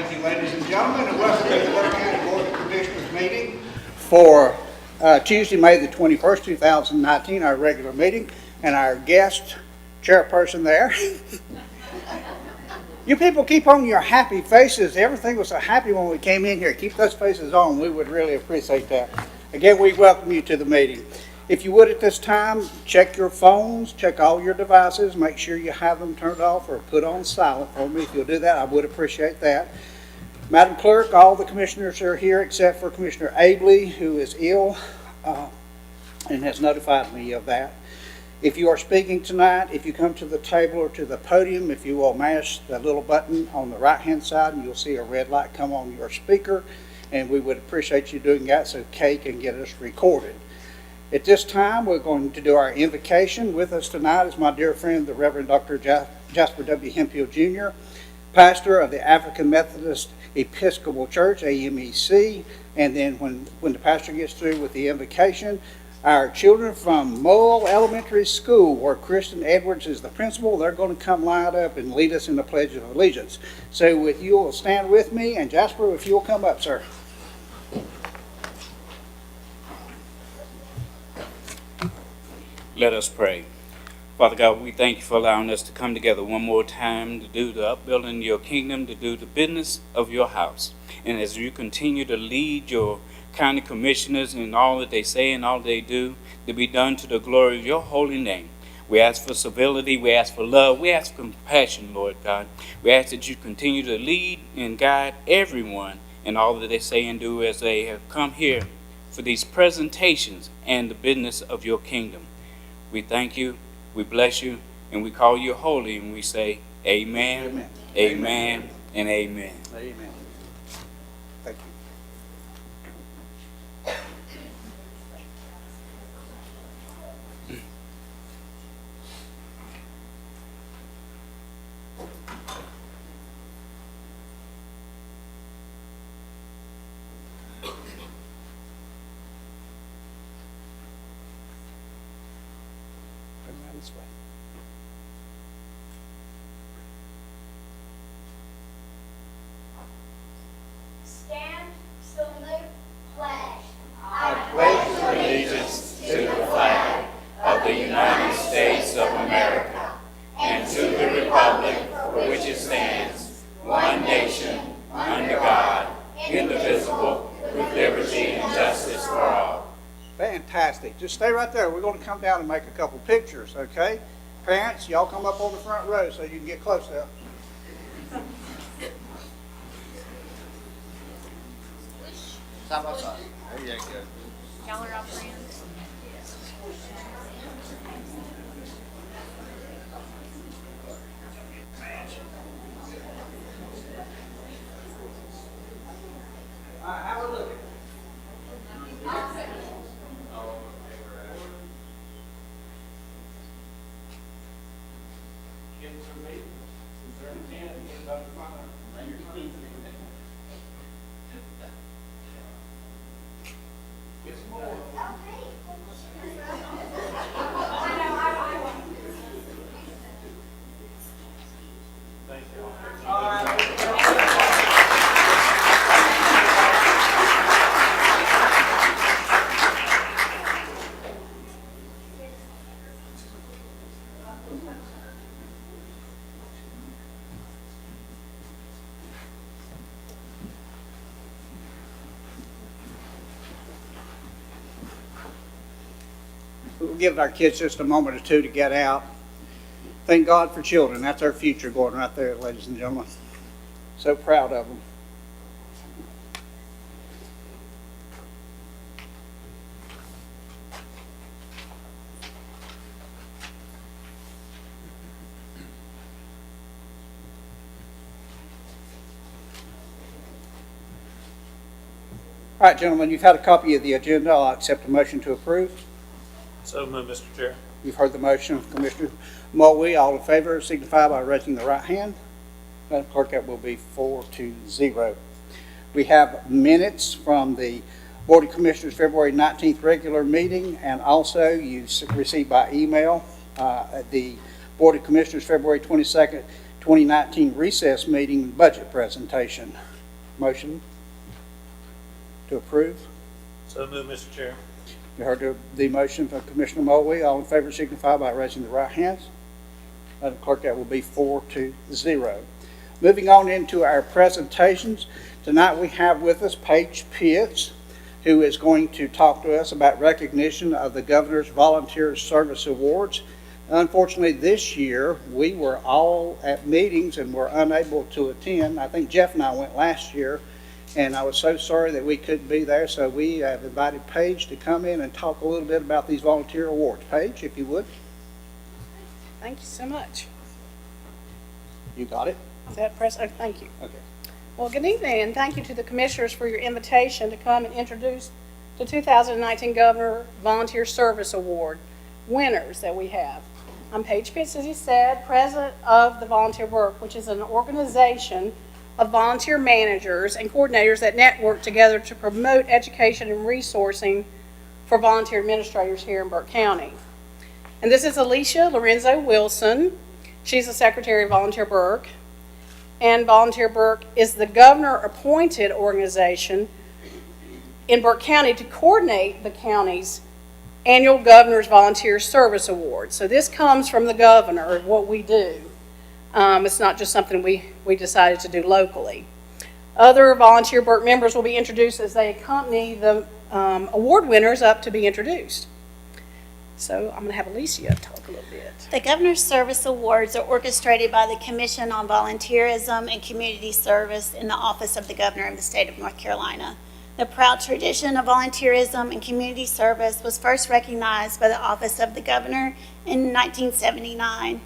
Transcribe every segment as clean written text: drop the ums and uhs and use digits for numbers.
Thank you, ladies and gentlemen, and welcome to the Lake County Board of Commissioners meeting for Tuesday, May the 21st, 2019, our regular meeting, and our guest chairperson there. You people keep on your happy faces. Everything was so happy when we came in here. Keep those faces on. We would really appreciate that. Again, we welcome you to the meeting. If you would at this time, check your phones, check all your devices, make sure you have them turned off or put on silent for me. If you'll do that, I would appreciate that. Madam Clerk, all the commissioners are here except for Commissioner Abley, who is ill and has notified me of that. If you are speaking tonight, if you come to the table or to the podium, if you will mash the little button on the right-hand side, and you'll see a red light come on your speaker, and we would appreciate you doing that so Kay can get us recorded. At this time, we're going to do our invocation. With us tonight is my dear friend, the Reverend Dr. Jasper W. Hemphill, Jr., pastor of the African Methodist Episcopal Church, AMEC, and then when the pastor gets through with the invocation, our children from Mull Elementary School, where Kristin Edwards is the principal, they're going to come line up and lead us in the Pledge of Allegiance. So if you'll stand with me, and Jasper, if you'll come up, sir. Let us pray. Father God, we thank you for allowing us to come together one more time to do the upbuilding of your kingdom, to do the business of your house. And as you continue to lead your county commissioners in all that they say and all they do, to be done to the glory of your holy name. We ask for civility, we ask for love, we ask for compassion, Lord God. We ask that you continue to lead and guide everyone in all that they say and do as they have come here for these presentations and the business of your kingdom. We thank you, we bless you, and we call you holy, and we say amen, amen, amen, and amen. Amen. Thank you. This way. Stand, salute, pledge. I pledge allegiance to the flag of the United States of America and to the republic for which it stands, one nation, under God, indivisible, with liberty and justice for all. Fantastic. Just stay right there. We're going to come down and make a couple pictures, okay? Parents, y'all come up on the front row so you can get close up. Side by side. There you go. Y'all are all friends. All right, have a look. We'll give our kids just a moment or two to get out. Thank God for children. That's our future going right there, ladies and gentlemen. So proud of them. All right, gentlemen, you've had a copy of the agenda. I'll accept a motion to approve. So moved, Mr. Chair. You've heard the motion of Commissioner Mull. All in favor signify by raising the right hand. Madam Clerk, that will be 4-0. We have minutes from the Board of Commissioners February 19th regular meeting, and also you received by email the Board of Commissioners February 22nd, 2019 recess meeting budget presentation. Motion to approve. So moved, Mr. Chair. You heard the motion from Commissioner Mull. All in favor signify by raising the right hands. Madam Clerk, that will be 4-0. Moving on into our presentations. Tonight we have with us Paige Pitts, who is going to talk to us about recognition of the Governor's Volunteer Service Awards. Unfortunately, this year, we were all at meetings and were unable to attend. I think Jeff and I went last year, and I was so sorry that we couldn't be there, so we have invited Paige to come in and talk a little bit about these volunteer awards. Paige, if you would. Thank you so much. You got it? Is that press? Oh, thank you. Okay. Well, good evening, and thank you to the commissioners for your invitation to come and introduce the 2019 Governor Volunteer Service Award winners that we have. I'm Paige Pitts, as he said, president of the Volunteer Work, which is an organization of volunteer managers and coordinators that network together to promote education and resourcing for volunteer administrators here in Burke County. And this is Alicia Lorenzo Wilson. She's the secretary of Volunteer Burke. And Volunteer Burke is the governor-appointed organization in Burke County to coordinate the county's annual Governor's Volunteer Service Award. So this comes from the governor, what we do. It's not just something we decided to do locally. Other Volunteer Burke members will be introduced as they accompany the award winners up to be introduced. So I'm going to have Alicia talk a little bit. The Governor's Service Awards are orchestrated by the Commission on Volunteerism and Community Service in the Office of the Governor in the state of North Carolina. The proud tradition of volunteerism and community service was first recognized by the Office of the Governor in 1979.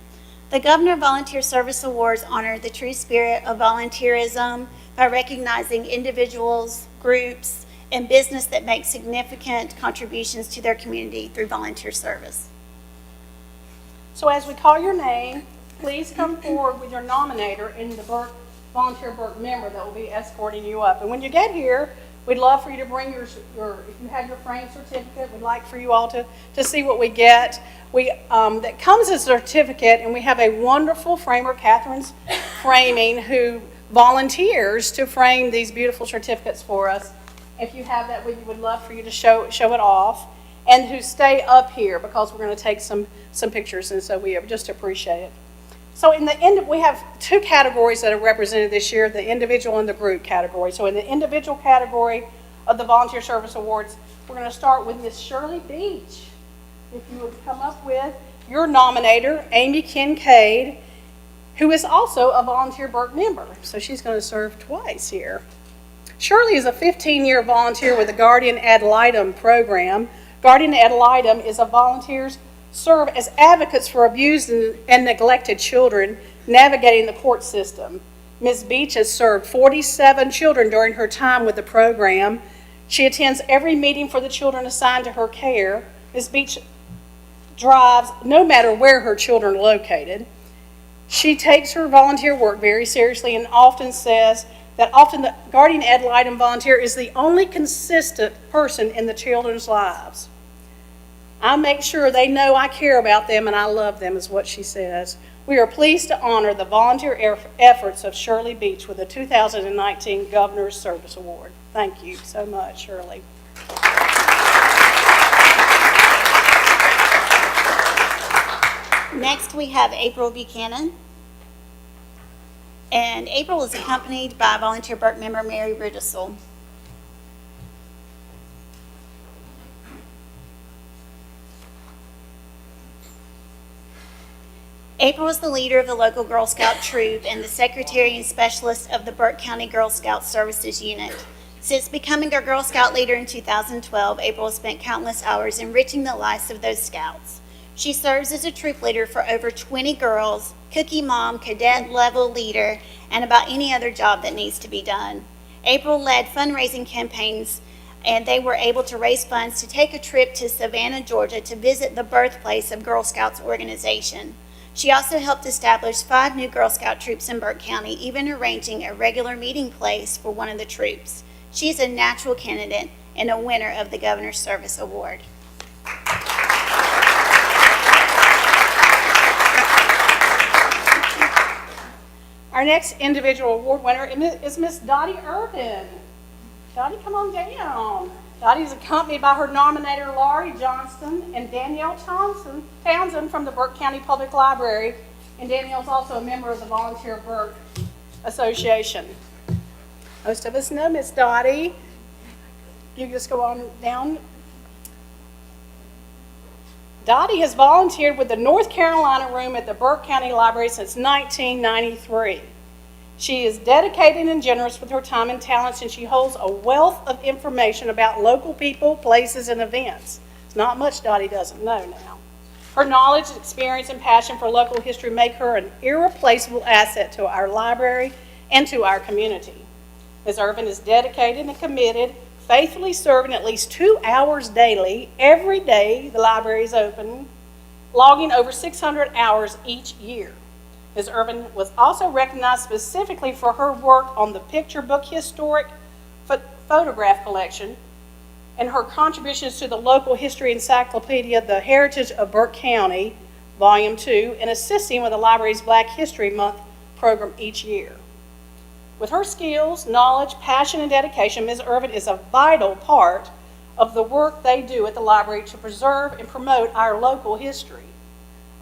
The Governor Volunteer Service Awards honor the true spirit of volunteerism by recognizing individuals, groups, and business that make significant contributions to their community through volunteer service. So as we call your name, please come forward with your nominator and the Volunteer Burke member that will be escorting you up. And when you get here, we'd love for you to bring your if you have your frame certificate, we'd like for you all to see what we get. That comes as a certificate, and we have a wonderful framer, Catherine's Framing, who volunteers to frame these beautiful certificates for us. If you have that with you, we'd love for you to show it off, and who stay up here because we're going to take some pictures, and so we just appreciate it. So in the end, we have two categories that are represented this year, the individual and the group category. So in the individual category of the Volunteer Service Awards, we're going to start with Miss Shirley Beach. If you would come up with your nominator, Amy Kincaid, who is also a Volunteer Burke member. So she's going to serve twice here. Shirley is a 15-year volunteer with the Guardian Ad Litem program. Guardian Ad Litem is a volunteers serve as advocates for abused and neglected children navigating the court system. Ms. Beach has served 47 children during her time with the program. She attends every meeting for the children assigned to her care. Ms. Beach drives no matter where her children are located. She takes her volunteer work very seriously and often says that often the Guardian Ad Litem volunteer is the only consistent person in the children's lives. I make sure they know I care about them and I love them, is what she says. We are pleased to honor the volunteer efforts of Shirley Beach with the 2019 Governor's Service Award. Thank you so much, Shirley. Next, we have April Buchanan. And April is accompanied by Volunteer Burke member Mary Rudisell. April is the leader of the local Girl Scout troop and the secretary and specialist of the Burke County Girl Scout Services Unit. Since becoming a Girl Scout leader in 2012, April has spent countless hours enriching the lives of those scouts. She serves as a troop leader for over 20 girls, cookie mom, cadet level leader, and about any other job that needs to be done. April led fundraising campaigns, and they were able to raise funds to take a trip to Savannah, Georgia to visit the birthplace of Girl Scouts organization. She also helped establish 5 new Girl Scout troops in Burke County, even arranging a regular meeting place for one of the troops. She is a natural candidate and a winner of the Governor's Service Award. Our next individual award winner is Miss Dottie Urban. Dottie, come on down. Dottie is accompanied by her nominator, Laurie Johnston, and Danielle Townsend from the Burke County Public Library. And Danielle's also a member of the Volunteer Burke Association. Most of us know Miss Dottie. You just go on down. Dottie has volunteered with the North Carolina Room at the Burke County Library since 1993. She is dedicated and generous with her time and talents, and she holds a wealth of information about local people, places, and events. It's not much Dottie doesn't know now. Her knowledge, experience, and passion for local history make her an irreplaceable asset to our library and to our community. Ms. Urban is dedicated and committed, faithfully serving at least 2 hours daily, every day the library is open, logging over 600 hours each year. Ms. Urban was also recognized specifically for her work on the picture book historic photograph collection and her contributions to the local history encyclopedia, The Heritage of Burke County, Volume 2, and assisting with the library's Black History Month program each year. With her skills, knowledge, passion, and dedication, Ms. Urban is a vital part of the work they do at the library to preserve and promote our local history.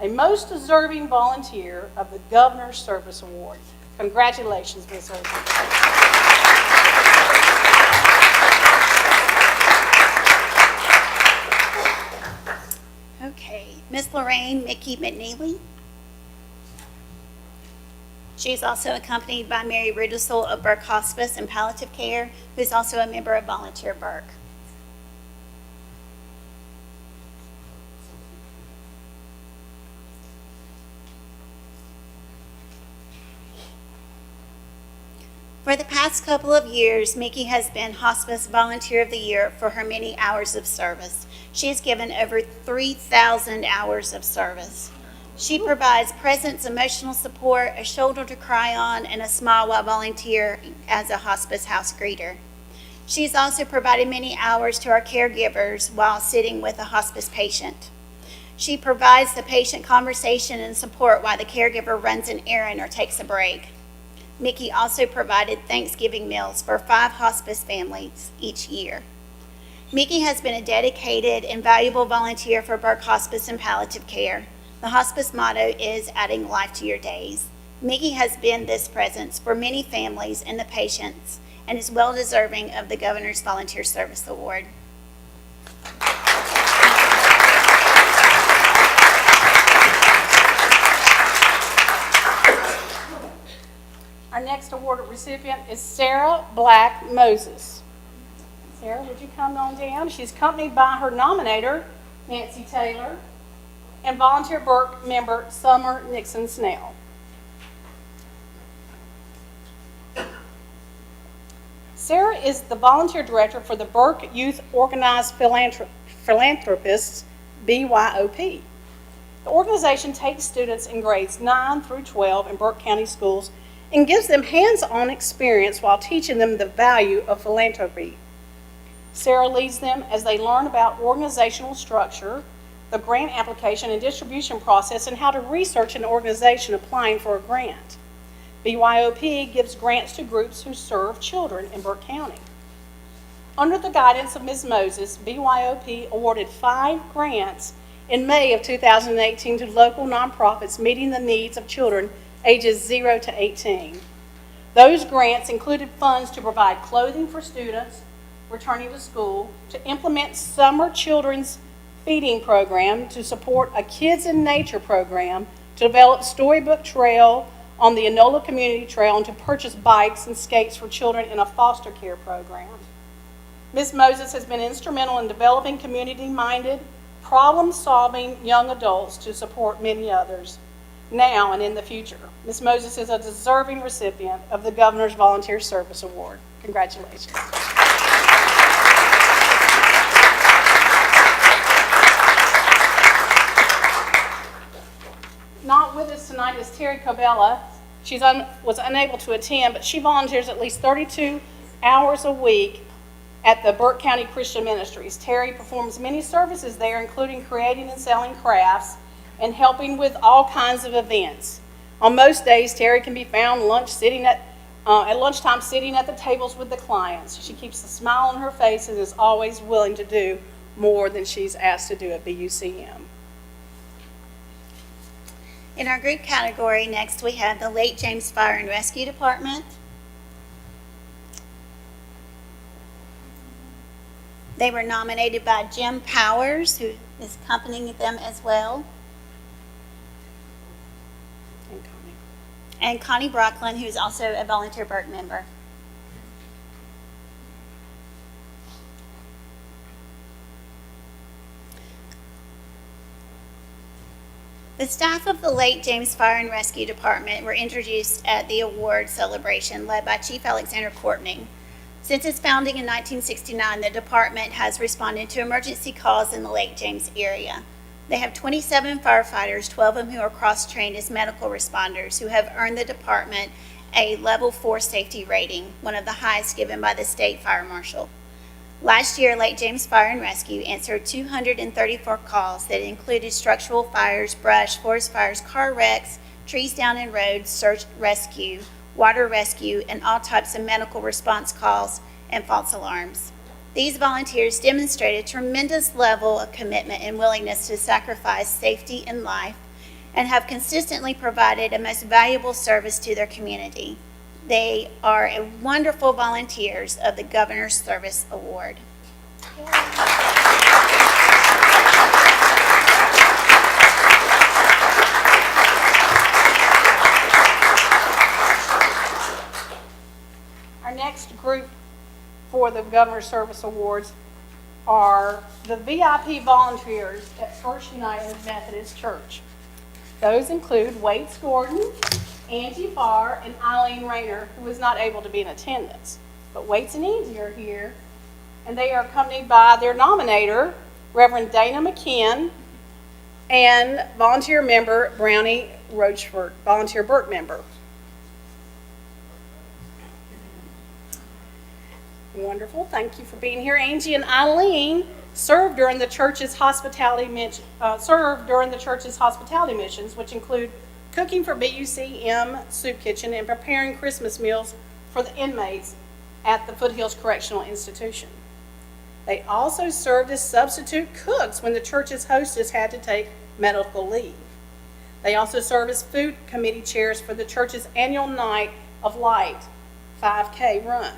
A most deserving volunteer of the Governor's Service Award. Congratulations, Ms. Urban. Okay, Miss Lorraine Mickey McNeely. She is also accompanied by Mary Rudisell of Burke Hospice and Palliative Care, who is also a member of Volunteer Burke. For the past couple of years, Mickey has been Hospice Volunteer of the Year for her many hours of service. She has given over 3,000 hours of service. She provides presence, emotional support, a shoulder to cry on, and a smile while volunteering as a hospice house greeter. She's also provided many hours to our caregivers while sitting with a hospice patient. She provides the patient conversation and support while the caregiver runs an errand or takes a break. Mickey also provided Thanksgiving meals for 5 hospice families each year. Mickey has been a dedicated and valuable volunteer for Burke Hospice and Palliative Care. The hospice motto is adding life to your days. Mickey has been this presence for many families and the patients and is well deserving of the Governor's Volunteer Service Award. Our next award recipient is Sarah Black Moses. Sarah, would you come on down? She's accompanied by her nominator, Nancy Taylor, and Volunteer Burke member Summer Nixon Snell. Sarah is the volunteer director for the Burke Youth Organized Philanthropists, BYOP. The organization takes students in grades 9 through 12 in Burke County schools and gives them hands-on experience while teaching them the value of philanthropy. Sarah leads them as they learn about organizational structure, the grant application and distribution process, and how to research an organization applying for a grant. BYOP gives grants to groups who serve children in Burke County. Under the guidance of Ms. Moses, BYOP awarded 5 grants in May of 2018 to local nonprofits meeting the needs of children ages 0 to 18. Those grants included funds to provide clothing for students returning to school, to implement summer children's feeding program, to support a Kids in Nature program, to develop storybook trail on the Enola Community Trail, and to purchase bikes and skates for children in a foster care program. Ms. Moses has been instrumental in developing community-minded, problem-solving young adults to support many others, now and in the future. Ms. Moses is a deserving recipient of the Governor's Volunteer Service Award. Congratulations. Not with us tonight is Terry Covella. She was unable to attend, but she volunteers at least 32 hours a week at the Burke County Christian Ministries. Terry performs many services there, including creating and selling crafts and helping with all kinds of events. On most days, Terry can be found at lunchtime sitting at the tables with the clients. She keeps a smile on her face and is always willing to do more than she's asked to do at BUCM. In our group category, next we have the Lake James Fire and Rescue Department. They were nominated by Jim Powers, who is accompanying them as well, and Connie Brocklin, who is also a volunteer Burke member. The staff of the Lake James Fire and Rescue Department were introduced at the award celebration led by Chief Alexander Courtney. Since its founding in 1969, the department has responded to emergency calls in the Lake James area. They have 27 firefighters, 12 of whom are cross-trained as medical responders, who have earned the department a level 4 safety rating, one of the highest given by the state fire marshal. Last year, Lake James Fire and Rescue answered 234 calls that included structural fires, brush, forest fires, car wrecks, trees down in roads, search rescue, water rescue, and all types of medical response calls and false alarms. These volunteers demonstrated a tremendous level of commitment and willingness to sacrifice safety and life, and have consistently provided a most valuable service to their community. They are wonderful volunteers of the Governor's Service Award. Our next group for the Governor's Service Awards are the VIP volunteers at First United Methodist Church. Those include Waits Gordon, Angie Farr, and Eileen Rayner, who was not able to be in attendance. But Waits and Angie are here, and they are accompanied by their nominator, Reverend Dana McKeon, and volunteer member Brownie Rochford, volunteer Burke member. Wonderful, thank you for being here. Angie and Eileen served during the church's hospitality missions, which include cooking for BUCM Soup Kitchen and preparing Christmas meals for the inmates at the Foothills Correctional Institution. They also served as substitute cooks when the church's hostess had to take medical leave. They also serve as food committee chairs for the church's annual Night of Light 5K run.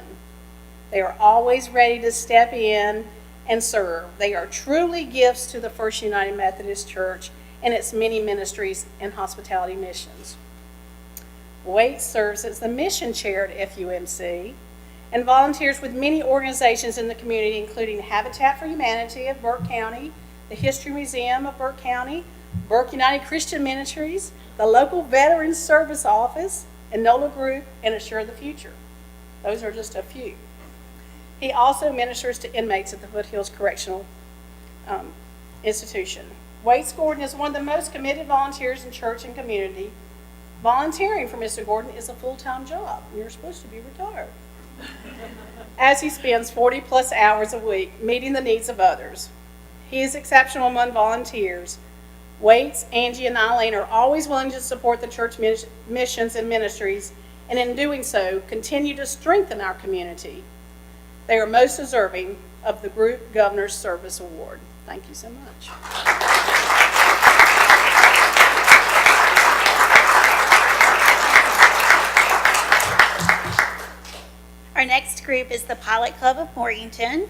They are always ready to step in and serve. They are truly gifts to the First United Methodist Church and its many ministries and hospitality missions. Waite serves as the mission chair at FUMC and volunteers with many organizations in the community, including Habitat for Humanity of Burke County, the History Museum of Burke County, Burke United Christian Ministries, the local Veterans Service Office, Enola Group, and Assure the Future. Those are just a few. He also ministers to inmates at the Foothills Correctional Institution. Waits Gordon is one of the most committed volunteers in church and community. Volunteering for Mr. Gordon is a full-time job. You're supposed to be retired. As he spends 40-plus hours a week meeting the needs of others. He is exceptional among volunteers. Waits, Angie, and Eileen are always willing to support the church missions and ministries, and in doing so, continue to strengthen our community. They are most deserving of the Group Governor's Service Award. Thank you so much. Our next group is the Pilot Club of Morganton,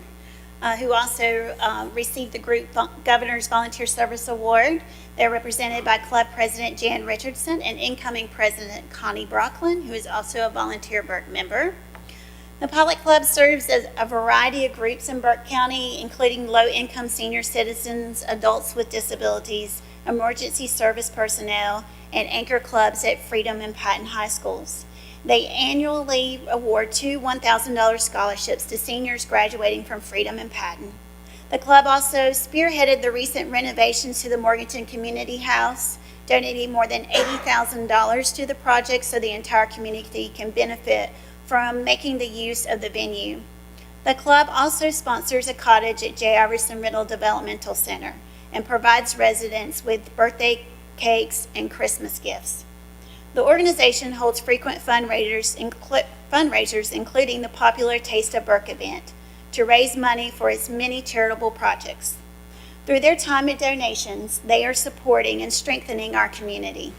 who also received the Group Governor's Volunteer Service Award. They're represented by Club President Jan Richardson and incoming President Connie Brocklin, who is also a volunteer Burke member. The Pilot Club serves as a variety of groups in Burke County, including low-income senior citizens, adults with disabilities, emergency service personnel, and anchor clubs at Freedom and Patton High Schools. They annually award 2 $1,000 scholarships to seniors graduating from Freedom and Patton. The club also spearheaded the recent renovations to the Morganton Community House, donating more than $80,000 to the project so the entire community can benefit from making the use of the venue. The club also sponsors a cottage at J. Iverson Riddle Developmental Center and provides residents with birthday cakes and Christmas gifts. The organization holds frequent fundraisers, including the popular Taste of Burke event, to raise money for its many charitable projects. Through their time and donations, they are supporting and strengthening our community.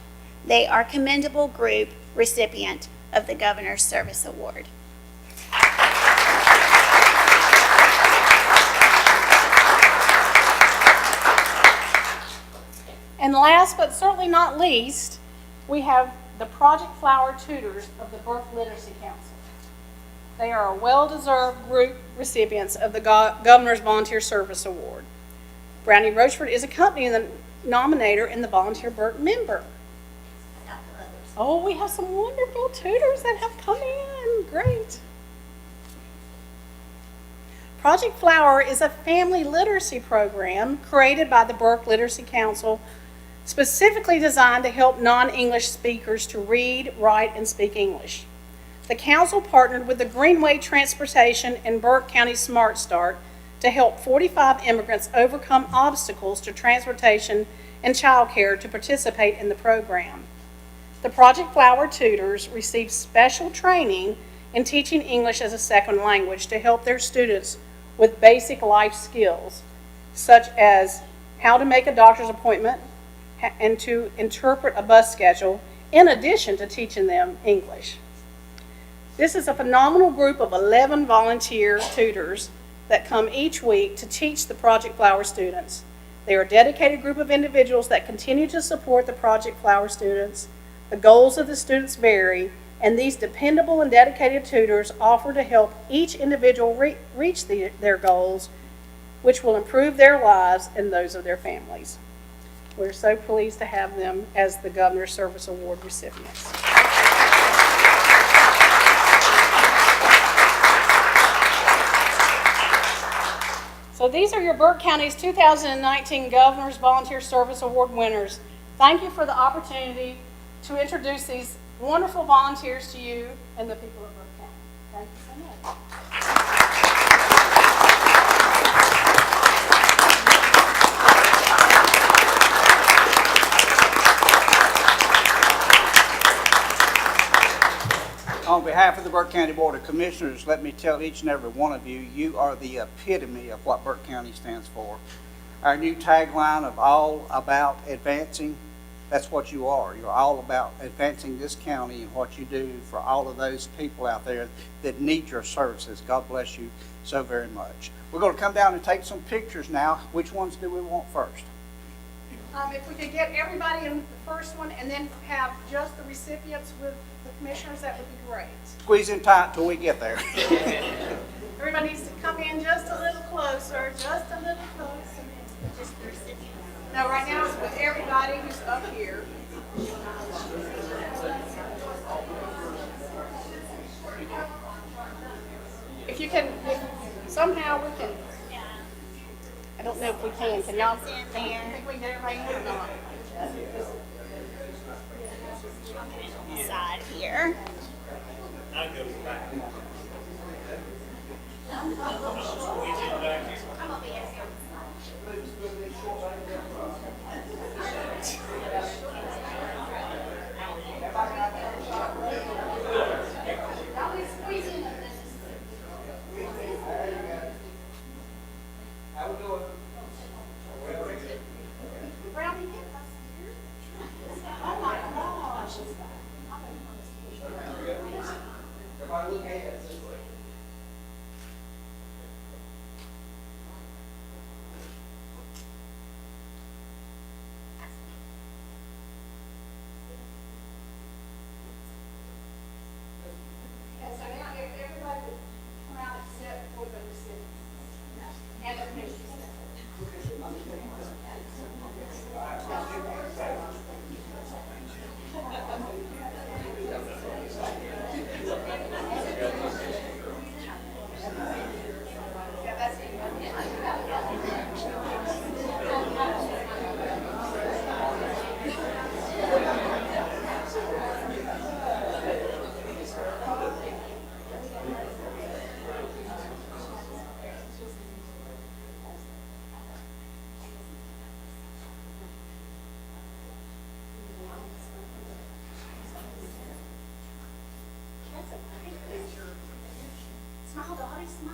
They are a commendable group recipient of the Governor's Service Award. And last but certainly not least, we have the Project Flower Tutors of the Burke Literacy Council. They are a well-deserved group recipients of the Governor's Volunteer Service Award. Brownie Rochford is accompanying the nominator and the Volunteer Burke member. Oh, we have some wonderful tutors that have come in. Great. Project Flower is a family literacy program created by the Burke Literacy Council, specifically designed to help non-English speakers to read, write, and speak English. The council partnered with the Greenway Transportation and Burke County Smart Start to help 45 immigrants overcome obstacles to transportation and childcare to participate in the program. The Project Flower tutors receive special training in teaching English as a second language to help their students with basic life skills, such as how to make a doctor's appointment and to interpret a bus schedule, in addition to teaching them English. This is a phenomenal group of 11 volunteer tutors that come each week to teach the Project Flower students. They are a dedicated group of individuals that continue to support the Project Flower students. The goals of the students vary, and these dependable and dedicated tutors offer to help each individual reach their goals, which will improve their lives and those of their families. We're so pleased to have them as the Governor's Service Award recipients. So these are your Burke County's 2019 Governor's Volunteer Service Award winners. Thank you for the opportunity to introduce these wonderful volunteers to you and the people of Burke County. Thank you so much. On behalf of the Burke County Board of Commissioners, let me tell each and every one of you, you are the epitome of what Burke County stands for. Our new tagline of all about advancing, that's what you are. You're all about advancing this county and what you do for all of those people out there that need your services. God bless you so very much. We're going to come down and take some pictures now. Which ones do we want first? If we could get everybody in the first one and then have just the recipients with the commissioners, that would be great. Squeeze in tight till we get there. Everybody needs to come in just a little closer, just a little closer. Just the recipients. No, right now it's with everybody who's up here. If you can, if somehow we can, I don't know if we can. Can y'all? It's in Can you there. think we can get everybody in or not? Side here. I go back. Brownie, get us here. Oh my gosh. And so now everybody will come out except for the recipients and the commissioners. We're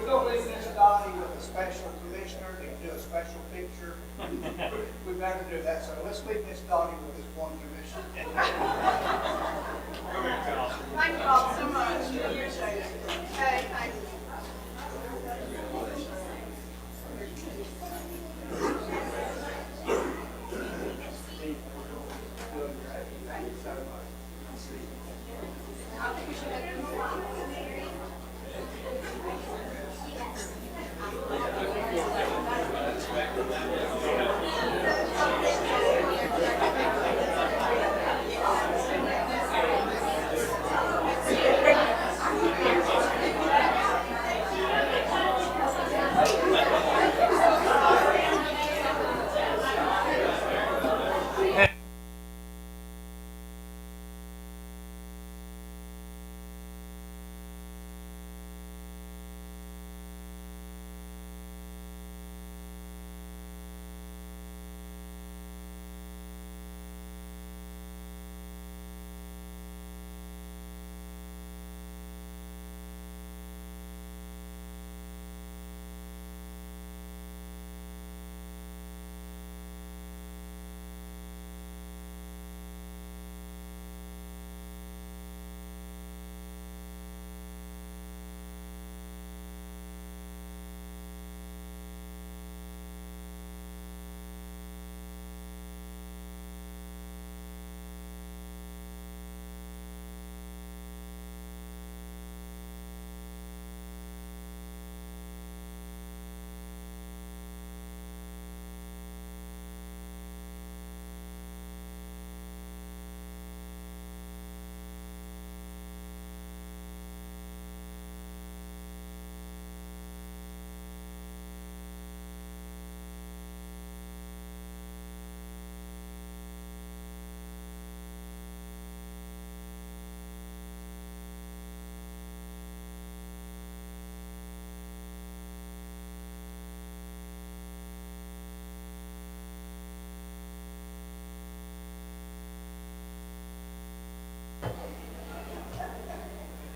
going to leave Miss Dottie with a special commissioner to do a special picture. We better do that, so let's leave Miss Dottie with this one commissioner. Thank you all so much. Appreciate it. Okay, thank you.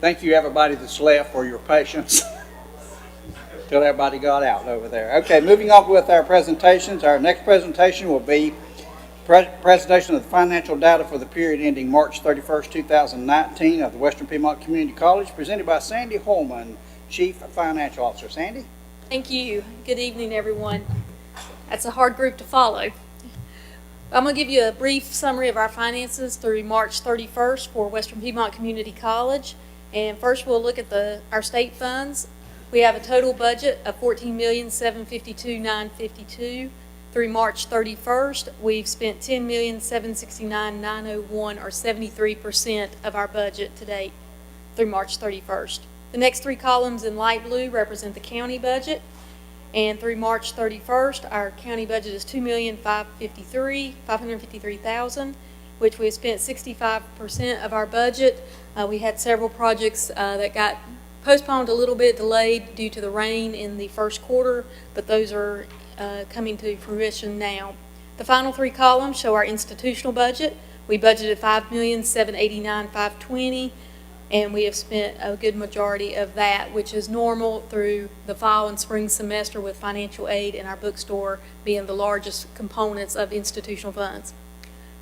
Thank you, everybody that's left, for your patience till everybody got out over there. Okay, moving on with our presentations. Our next presentation will be presentation of the financial data for the period ending March 31st, 2019 of the Western Piedmont Community College, presented by Sandy Hoilman, Chief Financial Officer. Sandy? Thank you. Good evening, everyone. That's a hard group to follow. I'm going to give you a brief summary of our finances through March 31st for Western Piedmont Community College. And first we'll look at our state funds. We have a total budget of $14,752,952. Through March 31st, we've spent $10,769,901, or 73% of our budget to date through March 31st. The next three columns in light blue represent the county budget. And through March 31st, our county budget is $2,553,000, which we have spent 65% of our budget. We had several projects that got postponed a little bit, delayed due to the rain in the first quarter, but those are coming to fruition now. The final three columns show our institutional budget. We budgeted $5,789,520, and we have spent a good majority of that, which is normal through the fall and spring semester, with financial aid and our bookstore being the largest components of institutional funds.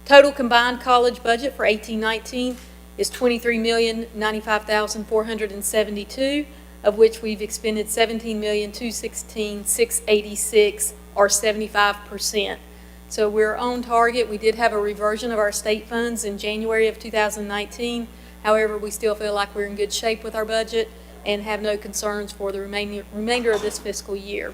Total combined college budget for 18-19 is $23,095,472, of which we've expended $17,216,686, or 75%. So we're on target. We did have a reversion of our state funds in January of 2019. However, we still feel like we're in good shape with our budget and have no concerns for the remainder of this fiscal year.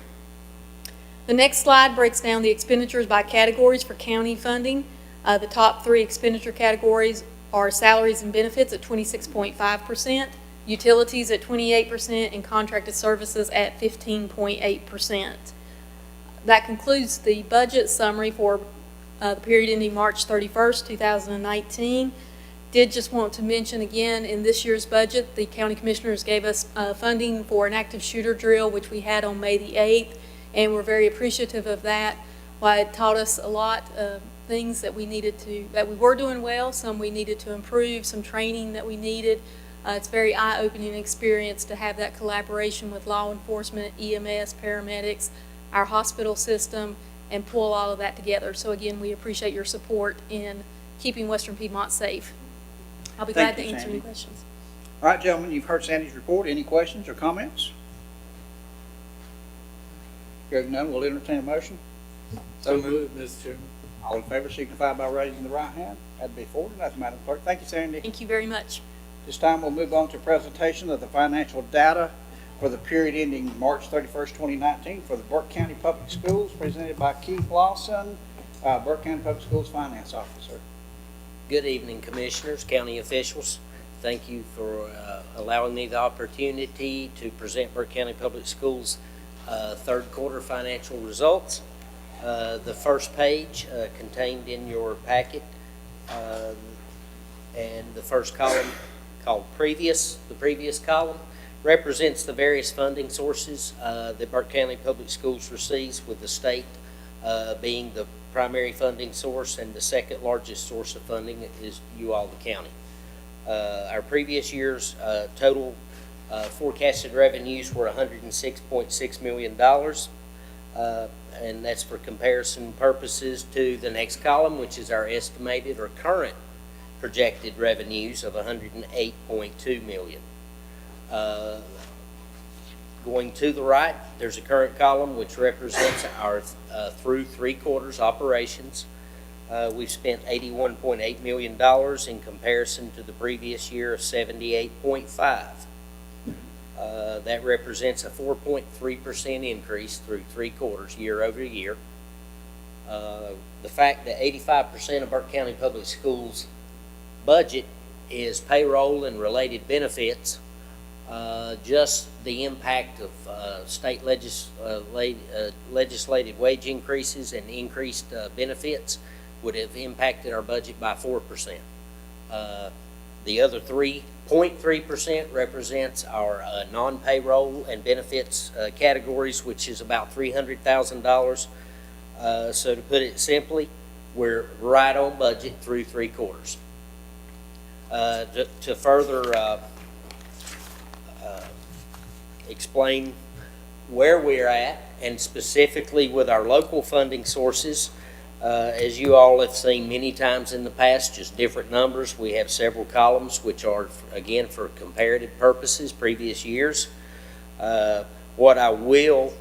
The next slide breaks down the expenditures by categories for county funding. The top three expenditure categories are salaries and benefits at 26.5%, utilities at 28%, and contracted services at 15.8%. That concludes the budget summary for the period ending March 31st, 2019. did just want to mention again, in this year's budget, the county commissioners gave us funding for an active shooter drill, which we had on May the 8th, and we're very appreciative of that. Why it taught us a lot of things that we were doing well, some we needed to improve, some training that we needed. It's a very eye-opening experience to have that collaboration with law enforcement, EMS, paramedics, our hospital system, and pull all of that together. So again, we appreciate your support in keeping Western Piedmont safe. I'll be glad to answer any questions. All right, gentlemen, you've heard Sandy's report. Any questions or comments? Hearing none, we'll entertain a motion. So moved, Mr. Chairman. All in favor signify by raising the right hand. That'd be 4 to nothing, Madam Clerk. Thank you, Sandy. Thank you very much. This time we'll move on to presentation of the financial data for the period ending March 31st, 2019 for the Burke County Public Schools, presented by Keith Lawson, Burke County Public Schools Finance Officer. Good evening, Commissioners, county officials. Thank you for allowing me the opportunity to present Burke County Public Schools' third quarter financial results. The first page contained in your packet, and the first column called Previous, the previous column, represents the various funding sources that Burke County Public Schools receives, with the state being the primary funding source, and the second largest source of funding is the county. Our previous year's total forecasted revenues were $106.6 million, and that's for comparison purposes to the next column, which is our estimated or current projected revenues of $108.2 million. Going to the right, there's a current column which represents our through 3 quarters operations. We've spent $81.8 million in comparison to the previous year of $78.5. That represents a 4.3% increase through 3 quarters year over year. The fact that 85% of Burke County Public Schools budget is payroll and related benefits, just the impact of state legislated wage increases and increased benefits would have impacted our budget by 4%. The other 3.3% represents our non-payroll and benefits categories, which is about $300,000. So to put it simply, we're right on budget through 3 quarters. To further explain where we're at, and specifically with our local funding sources, as you all have seen many times in the past, just different numbers. We have several columns which are, again, for comparative purposes, previous years. What I will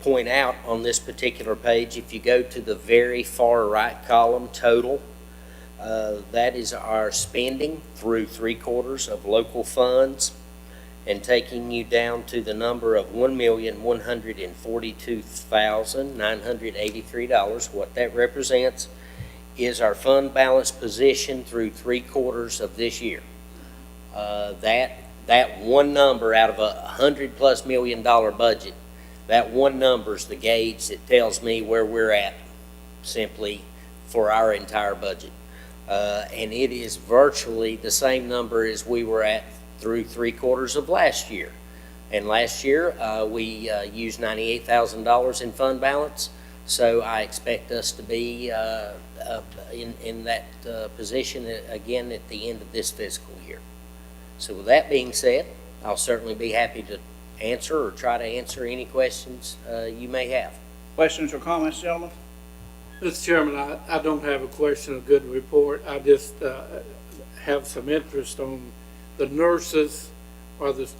point out on this particular page, if you go to the very far right column, total, that is our spending through 3 quarters of local funds, and taking you down to the number of $1,142,983. What that represents is our fund balance position through 3 quarters of this year. That one number out of a $100+ million budget, that one number is the gauge that tells me where we're at simply for our entire budget. And it is virtually the same number as we were at through 3 quarters of last year. And last year we used $98,000 in fund balance, so I expect us to be in that position again at the end of this fiscal year. So with that being said, I'll certainly be happy to answer or try to answer any questions you may have. Questions or comments, gentlemen? Mr. Chairman, I don't have a question, a good report. I just have some interest on the nurses. Is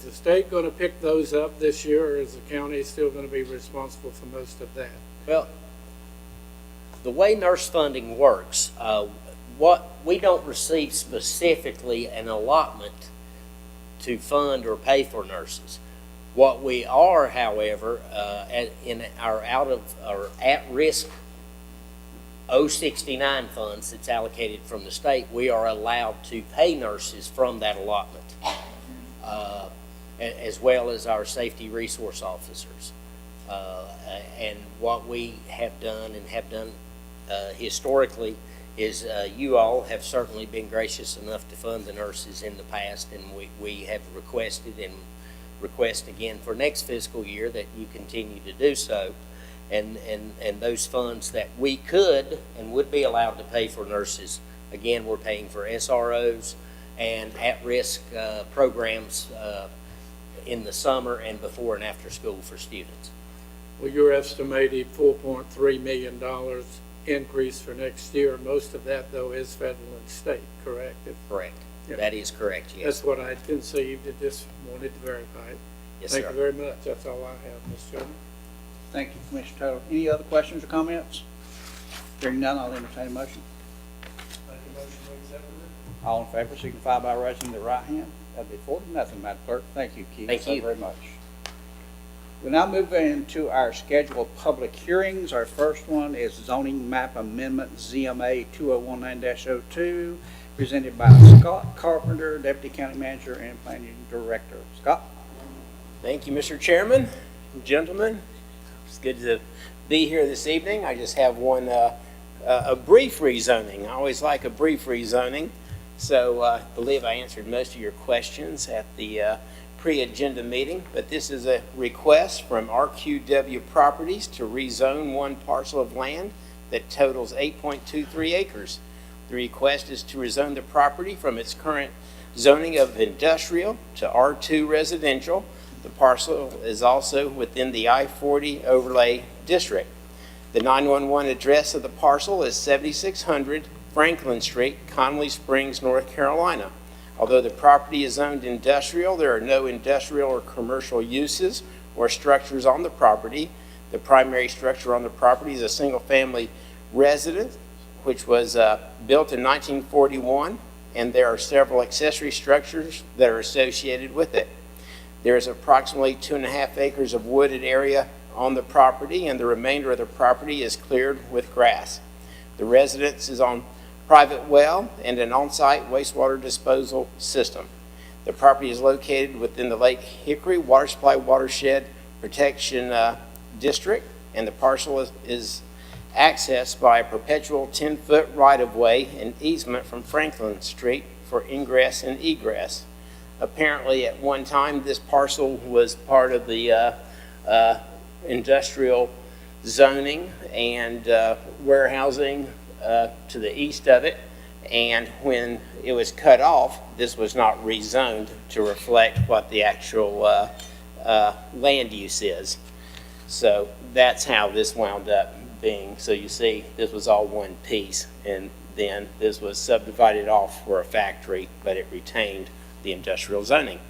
the state going to pick those up this year, or is the county still going to be responsible for most of that? Well, the way nurse funding works, we don't receive specifically an allotment to fund or pay for nurses. What we are, however, in our at-risk 069 funds that's allocated from the state, we are allowed to pay nurses from that allotment, as well as our safety resource officers. And what we have done historically is you all have certainly been gracious enough to fund the nurses in the past, and we have requested and request again for next fiscal year that you continue to do so. And those funds that we could and would be allowed to pay for nurses, again, we're paying for SROs and at-risk programs in the summer and before and after school for students. Well, you're estimating $4.3 million increase for next year. Most of that, though, is federal and state, correct? Correct. Yeah. That is correct, yes. That's what I conceived, and just wanted to verify it. Yes, Thank sir. you very much. That's all I have, Mr. Chairman. Thank you, Commissioner Taylor. Any other questions or comments? Hearing none, I'll entertain a motion. All in favor, signify by raising the right hand. That'd be 40-0, Madam Clerk. Thank you, Keith. Thank you. very much. We'll now move into our scheduled public hearings. Our first one is zoning map amendment ZMA 2019-02, presented by Scott Carpenter, Deputy County Manager and Planning Director. Scott? Thank you, Mr. Chairman, gentlemen. It's good to be here this evening. I just have one, a brief rezoning. I always like a brief rezoning. So I believe I answered most of your questions at the pre-agenda meeting, but this is a request from RQW Properties to rezone one parcel of land that totals 8.23 acres. The request is to rezone the property from its current zoning of industrial to R2 residential. The parcel is also within the I-40 overlay district. The 911 address of the parcel is 7600 Franklin Street, Connolly Springs, North Carolina. Although the property is zoned industrial, there are no industrial or commercial uses or structures on the property. The primary structure on the property is a single-family residence, which was built in 1941, and there are several accessory structures that are associated with it. There is approximately 2.5 acres of wooded area on the property, and the remainder of the property is cleared with grass. The residence is on private well and an on-site wastewater disposal system. The property is located within the Lake Hickory Water Supply Watershed Protection District, and the parcel is accessed by a perpetual 10-foot right-of-way and easement from Franklin Street for ingress and egress. Apparently, at one time, this parcel was part of the industrial zoning and warehousing to the east of it, and when it was cut off, this was not rezoned to reflect what the actual land use is. So that's how this wound up being. So you see, this was all one piece, and then this was subdivided off for a factory, but it retained the industrial zoning.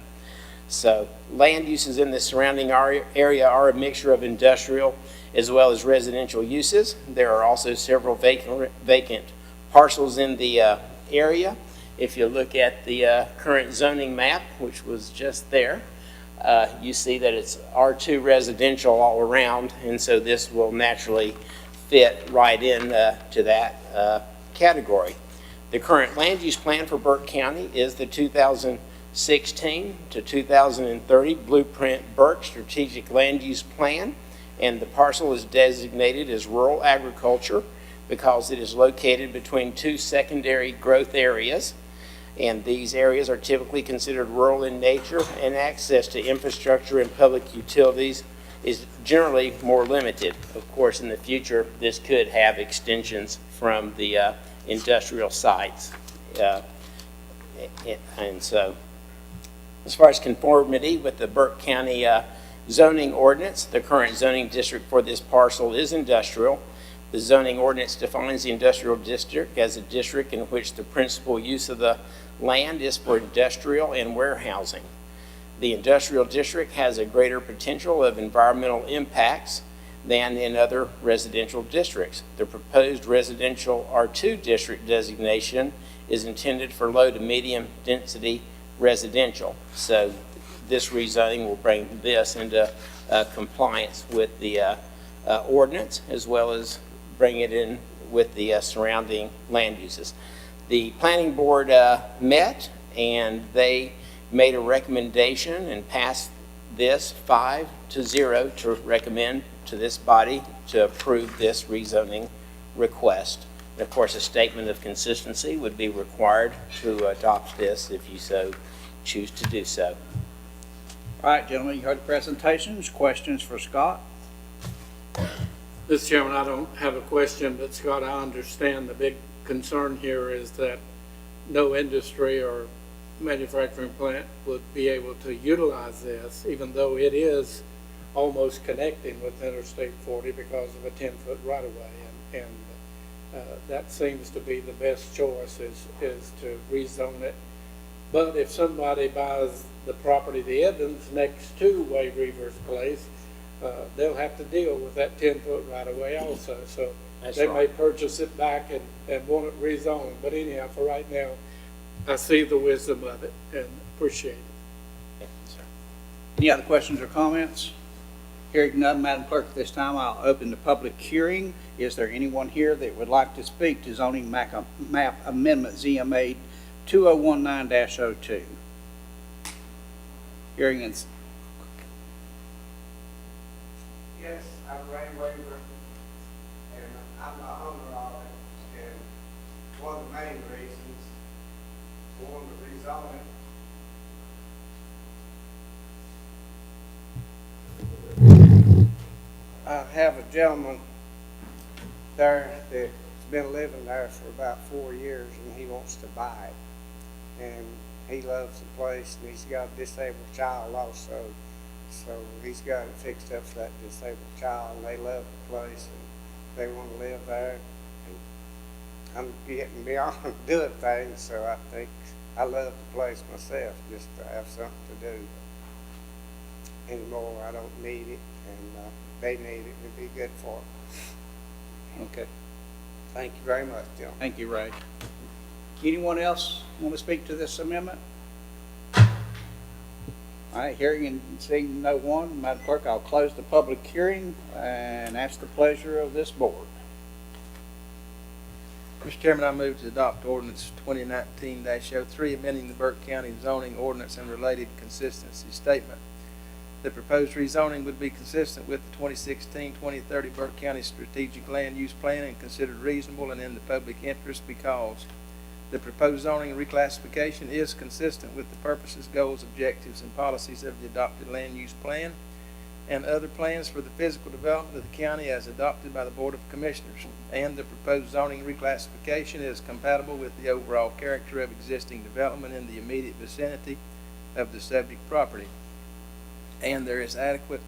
So land uses in the surrounding area are a mixture of industrial as well as residential uses. There are also several vacant parcels in the area. If you look at the current zoning map, which was just there, you see that it's R2 residential all around, and so this will naturally fit right in to that category. The current land use plan for Burke County is the 2016 to 2030 Blueprint Burke Strategic Land Use Plan, and the parcel is designated as rural agriculture because it is located between two secondary growth areas, and these areas are typically considered rural in nature, and access to infrastructure and public utilities is generally more limited. Of course, in the future, this could have extensions from the industrial sites. And so, as far as conformity with the Burke County zoning ordinance, the current zoning district for this parcel is industrial. The zoning ordinance defines the industrial district as a district in which the principal use of the land is for industrial and warehousing. The industrial district has a greater potential of environmental impacts than in other residential districts. The proposed residential R2 district designation is intended for low to medium density residential. So this rezoning will bring this into compliance with the ordinance, as well as bring it in with the surrounding land uses. The planning board met, and they made a recommendation and passed this 5-0 to recommend to this body to approve this rezoning request. And of course, a statement of consistency would be required to adopt this if you so choose to do so. All right, gentlemen, you heard the presentations. Questions for Scott? Mr. Chairman, I don't have a question, but Scott, I understand the big concern here is that no industry or manufacturing plant would be able to utilize this, even though it is almost connecting with Interstate 40 because of a 10-foot right-of-way. And that seems to be the best choice is to rezone it. But if somebody buys the property, the Evans, next to Wade Reaver's place, they'll have to deal with that 10-foot right-of-way also. So That's they may right. purchase it back and want it rezoned. But anyhow, for right now, I see the wisdom of it and appreciate it. Thank you, sir. Any other questions or comments? Hearing none, Madam Clerk, at this time I'll open the public hearing. Is there anyone here that would like to speak to zoning map amendment ZMA 2019-02? Hearing and Yes, I'm Ray Weaver, and I'm the owner of it, and one of the main reasons I wanted to rezone it. I have a gentleman there that's been living there for about 4 years, and he wants to buy it. And he loves the place, and he's got a disabled child also. So he's got it fixed up for that disabled child, and they love the place, and they want to live there. And I'm getting beyond doing things, so I think I love the place myself, just to have something to do. Anymore, I don't need it, and they need it, it'd be good for them. okay. Thank you very much, Jim. Thank you, Ray. Anyone else want to speak to this amendment? All right, hearing and seeing no one, Madam Clerk, I'll close the public hearing and ask the pleasure of this board. Mr. Chairman, I move to adopt ordinance 2019-03, amending the Burke County zoning ordinance and related consistency statement. The proposed rezoning would be consistent with the 2016-2030 Burke County Strategic Land Use Plan and considered reasonable and in the public interest because the proposed zoning reclassification is consistent with the purposes, goals, objectives, and policies of the adopted land use plan and other plans for the physical development of the county as adopted by the Board of Commissioners. And the proposed zoning reclassification is compatible with the overall character of existing development in the immediate vicinity of the subject property. And there is adequate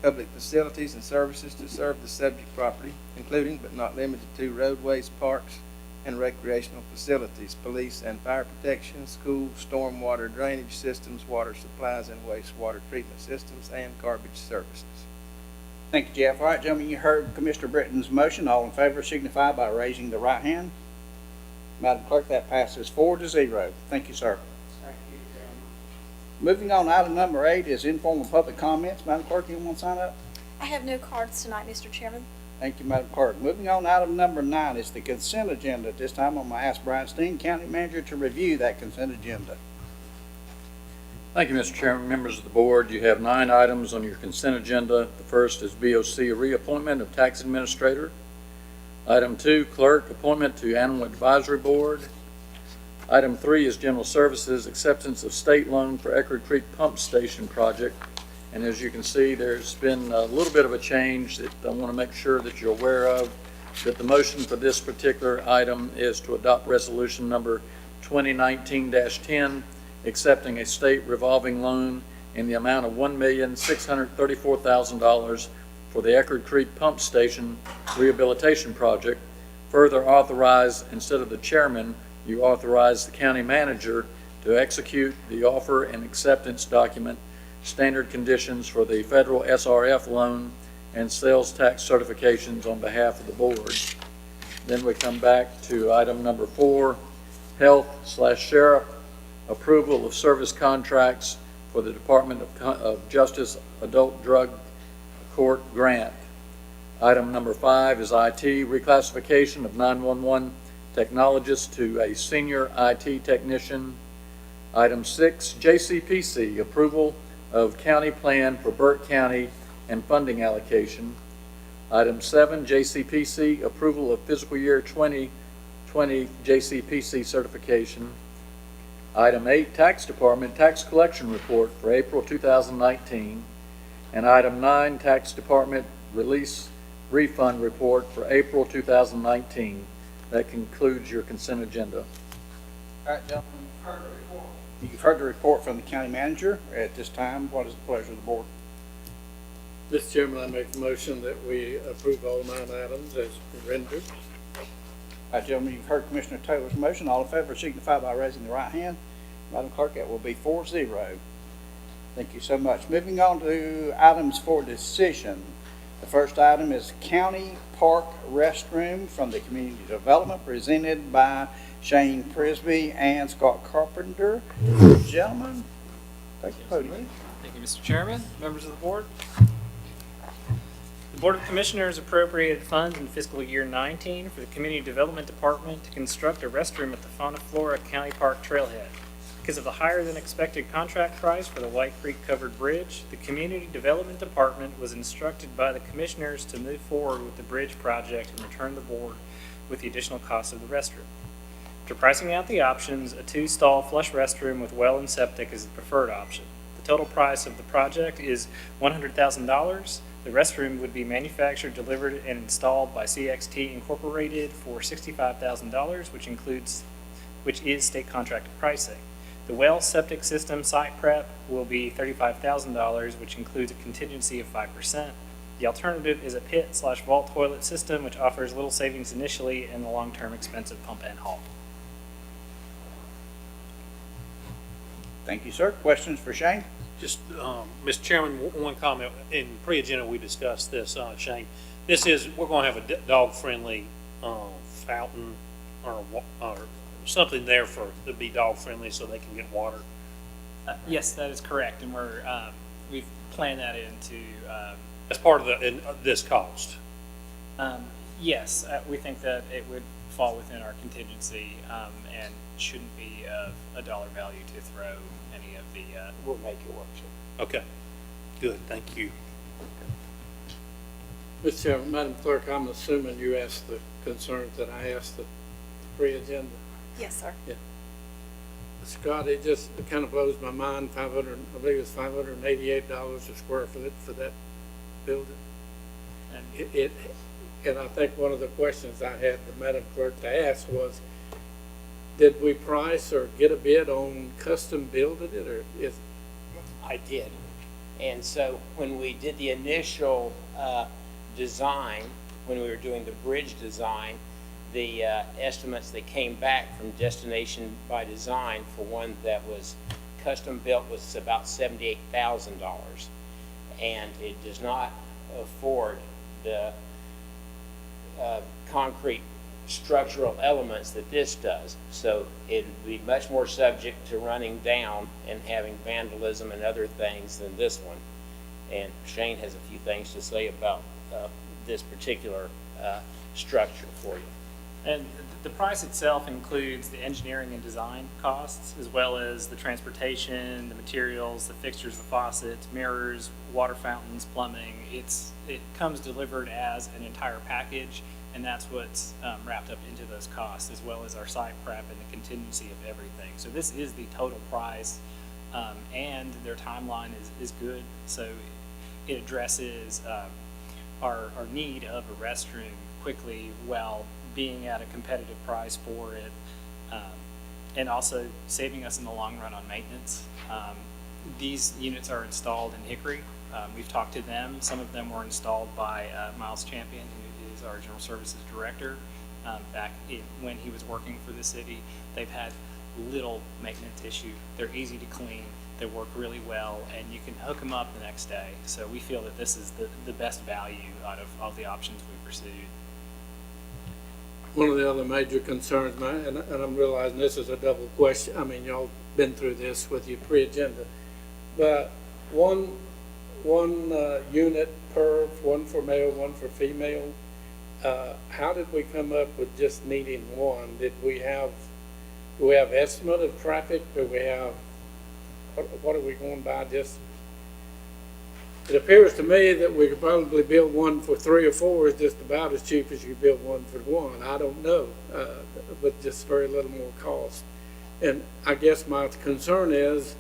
public facilities and services to serve the subject property, including but not limited to roadways, parks, and recreational facilities, police and fire protection, school, stormwater drainage systems, water supplies and wastewater treatment systems, and garbage services. Thank you, Jeff. All right, gentlemen, you heard Commissioner Britton's motion. All in favor signify by raising the right hand. Madam Clerk, that passes 4-0. Thank you, sir. Thank you, Jim. Moving on, item number 8 is informal public comments. Madam Clerk, anyone want to sign up? I have no cards tonight, Mr. Chairman. Thank you, Madam Clerk. Moving on, item number 9 is the consent agenda. At this time, I'm going to ask Bryan Steen, County Manager, to review that consent agenda. Thank you, Mr. Chairman. Members of the board, you have 9 items on your consent agenda. The first is BOC, reappointment of tax administrator. Item 2, clerk, appointment to animal advisory board. Item 3 is general services, acceptance of state loan for Eckhart Creek Pump Station project. And as you can see, there's been a little bit of a change that I want to make sure that you're aware of, that the motion for this particular item is to adopt resolution number 2019-10, accepting a state revolving loan in the amount of $1,634,000 for the Eckhart Creek Pump Station rehabilitation project. Further authorize, instead of the chairman, you authorize the county manager to execute the offer and acceptance document, standard conditions for the federal SRF loan, and sales tax certifications on behalf of the board. Then we come back to item number 4, health/sheriff, approval of service contracts for the Department of Justice Adult Drug Court grant. Item number 5 is IT, reclassification of 911 technologist to a senior IT technician. Item 6, JCPC, approval of county plan for Burke County and funding allocation. Item 7, JCPC, approval of fiscal year 2020 JCPC certification. Item 8, Tax Department tax collection report for April 2019. And item 9, Tax Department release refund report for April 2019. That concludes your consent agenda. All right, gentlemen, you've heard the report from the county manager. At this time, what is the pleasure of the board? Mr. Chairman, I make the motion that we approve all 9 items as rendered. All right, gentlemen, you've heard Commissioner Taylor's motion. All in favor signify by raising the right hand. Madam Clerk, that will be 4-0. Thank you so much. Moving on to items for decision. The first item is County Park Restroom from the Community Development, presented by Shane Prisby and Scott Carpenter. Gentlemen, take the podium. Thank you, Mr. Chairman, members of the board. The Board of Commissioners appropriated funds in fiscal year 19 for the Community Development Department to construct a restroom at the Fauna Flora County Park Trailhead. Because of the higher than expected contract price for the White Creek Covered Bridge, the Community Development Department was instructed by the Commissioners to move forward with the bridge project and return the board with the additional cost of the restroom. After pricing out the options, a 2-stall flush restroom with well and septic is the preferred option. The total price of the project is $100,000. The restroom would be manufactured, delivered, and installed by CXT Incorporated for $65,000, which is state contracted pricing. The well septic system site prep will be $35,000, which includes a contingency of 5%. The alternative is a pit/vault toilet system, which offers little savings initially and the long-term expensive pump and haul. Thank you, sir. Questions for Shane? Just, Mr. Chairman, one comment. In pre-agenda, we discussed this, Shane. This is, we're going to have a dog-friendly fountain or something there to be dog-friendly so they can get water. Yes, that is correct, and we've planned that into. As part of this cost. Yes, we think that it would fall within our contingency and shouldn't be of a dollar value to throw any of the. We'll make it work. Okay, good, thank you. Mr. Chairman, Madam Clerk, I'm assuming you asked the concerns that I asked the pre-agenda. Yes, sir. Yeah. Scott, it just kind of blows my mind, I believe it's $588 a square foot for that building. And and I think one of the questions I had the Madam Clerk to ask was, did we price or get a bid on custom building it, or is? I did. And so when we did the initial design, when we were doing the bridge design, the estimates that came back from Destination by Design for one that was custom built was about $78,000. And it does not afford the concrete structural elements that this does. So it would be much more subject to running down and having vandalism and other things than this one. And Shane has a few things to say about this particular structure for you. And the price itself includes the engineering and design costs, as well as the transportation, the materials, the fixtures, the faucets, mirrors, water fountains, plumbing. It comes delivered as an entire package, and that's what's wrapped up into those costs, as well as our site prep and the contingency of everything. So this is the total price, and their timeline is good. So it addresses our need of a restroom quickly while being at a competitive price for it, and also saving us in the long run on maintenance. These units are installed in Hickory. We've talked to them. Some of them were installed by Miles Champion, who is our General Services Director, when he was working for the city. They've had little maintenance issue. They're easy to clean. They work really well, and you can hook them up the next day. So we feel that this is the best value out of all the options we pursued. One of the other major concerns, and I'm realizing this is a double question. I mean, y'all been through this with your pre-agenda, but one unit per, one for male, one for female. How did we come up with just needing one? Do we have estimate of traffic? Do we have, what are we going by? Just It appears to me that we could probably build one for 3 or 4 is just about as cheap as you could build one for 1. I don't know, but just very little more cost. And I guess my concern is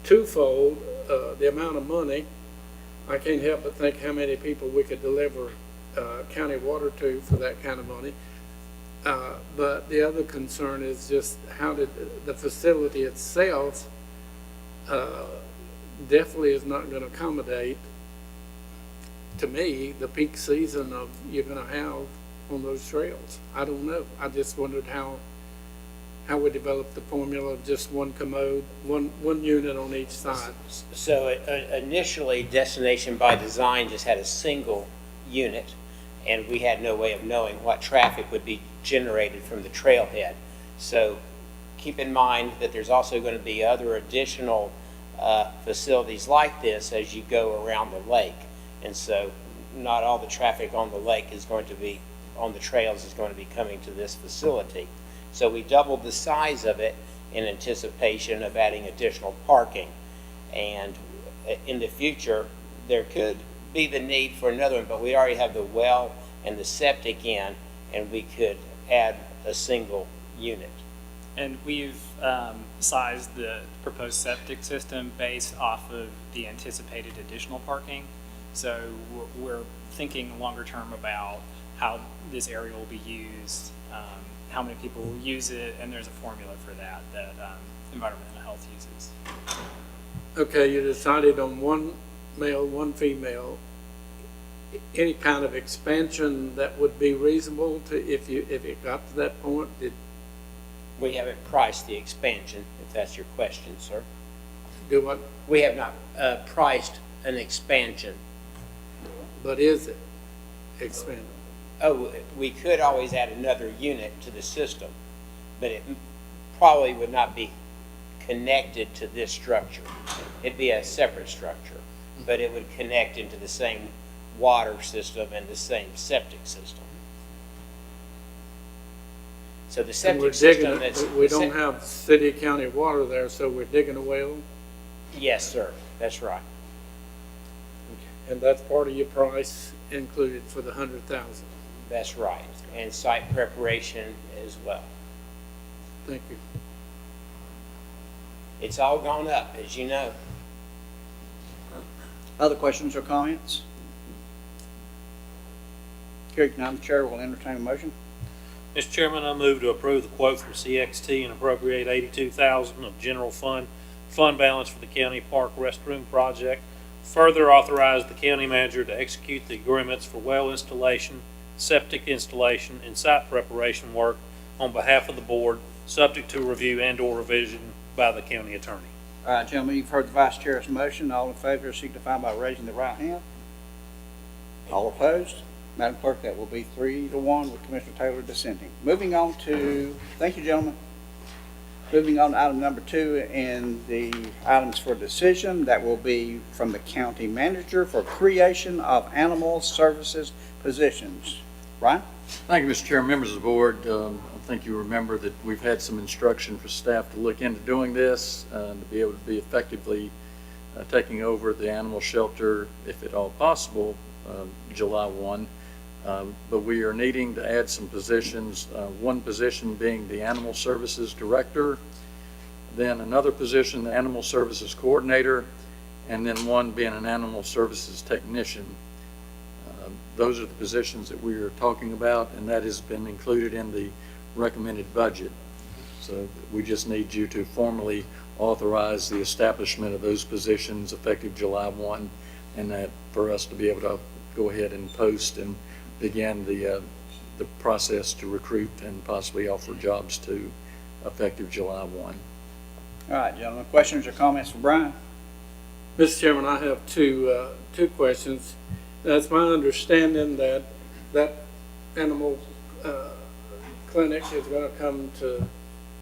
twofold, the amount of money. I can't help but think how many people we could deliver county water to for that kind of money. But the other concern is just how did the facility itself definitely is not going to accommodate, to me, the peak season of you're going to have on those trails. I don't know. I just wondered how we developed the formula of just one commode, one unit on each side. So initially, Destination by Design just had a single unit, and we had no way of knowing what traffic would be generated from the trailhead. So keep in mind that there's also going to be other additional facilities like this as you go around the lake. And so not all the traffic on the lake is going to be, on the trails is going to be coming to this facility. So we doubled the size of it in anticipation of adding additional parking. And in the future, there could be the need for another one, but we already have the well and the septic in, and we could add a single unit. And we've sized the proposed septic system based off of the anticipated additional parking. So we're thinking longer term about how this area will be used, how many people will use it, and there's a formula for that environmental health uses. Okay, you decided on one male, one female. Any kind of expansion that would be reasonable to, if it got to that point? We haven't priced the expansion, if that's your question, sir. Do what? We have not priced an expansion. But is it expandable? Oh, we could always add another unit to the system, but it probably would not be connected to this structure. It'd be a separate structure, but it would connect into the same water system and the same septic system. So the septic system that's... We don't have city, county water there, so we're digging a well? Yes, sir, that's right. And that's part of your price included for the 100,000? That's right, and site preparation as well. Thank you. It's all gone up, as you know. Other questions or comments? Hearing none, the chair will entertain a motion. Mr. Chairman, I move to approve the quote from CXT and appropriate $82,000 of general fund balance for the county park restroom project. Further authorize the county manager to execute the agreements for well installation, septic installation, and site preparation work on behalf of the board, subject to review and/or revision by the county attorney. All right, gentlemen, you've heard the vice chair's motion. All in favor signify by raising the right hand. All opposed? Madam Clerk, that will be 3-1 with Commissioner Taylor dissenting. Moving on to, thank you, gentlemen. Moving on to item number 2 and the items for decision, that will be from the county manager for creation of animal services positions. Bryan? Thank you, Mr. Chairman, members of the board. I think you remember that we've had some instruction for staff to look into doing this, to be able to be effectively taking over the animal shelter, if at all possible, July 1. But we are needing to add some positions, one position being the Animal Services Director, then another position, the Animal Services Coordinator, and then one being an Animal Services Technician. Those are the positions that we are talking about, and that has been included in the recommended budget. So we just need you to formally authorize the establishment of those positions effective July 1, and that for us to be able to go ahead and post and begin the process to recruit and possibly offer jobs to effective July 1. All right, gentlemen, questions or comments for Bryan? Mr. Chairman, I have two questions. Now, it's my understanding that animal clinic is going to come to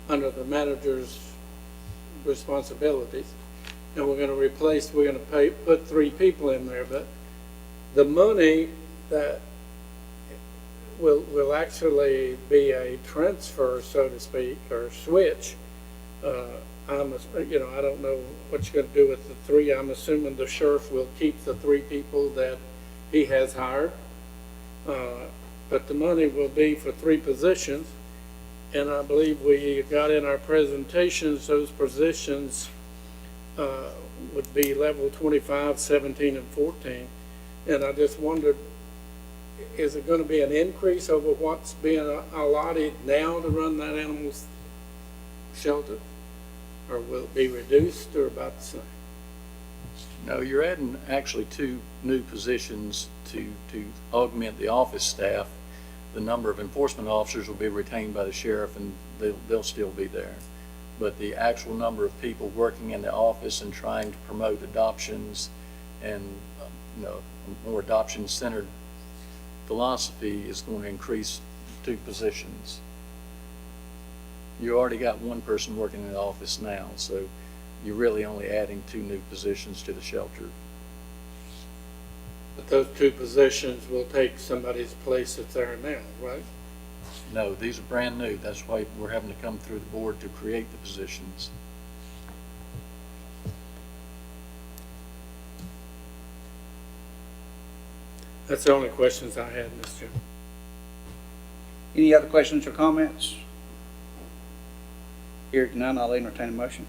under the manager's responsibilities, and we're going to put 3 people in there, but the money that will actually be a transfer, so to speak, or switch. I don't know what you're gonna do with the three. I'm assuming the sheriff will keep the three people that he has hired. But the money will be for three positions. And I believe we got in our presentations, those positions, would be level 25, 17, and 14. And I just wondered, is it gonna be an increase over what's being allotted now to run that animal shelter? Or will it be reduced or about the same? No, you're adding actually two new positions to augment the office staff. The number of enforcement officers will be retained by the sheriff, and they'll still be there. But the actual number of people working in the office and trying to promote adoptions and a more adoption-centered philosophy is going to increase 2 positions. You already got 1 person working in the office now, so you're really only adding 2 new positions to the shelter. But those 2 positions will take somebody's place that's there now, right? No, these are brand new. That's why we're having to come through the board to create the positions. That's the only questions I had, Mr. Chairman. Any other questions or comments? Hearing none, I'll entertain a motion.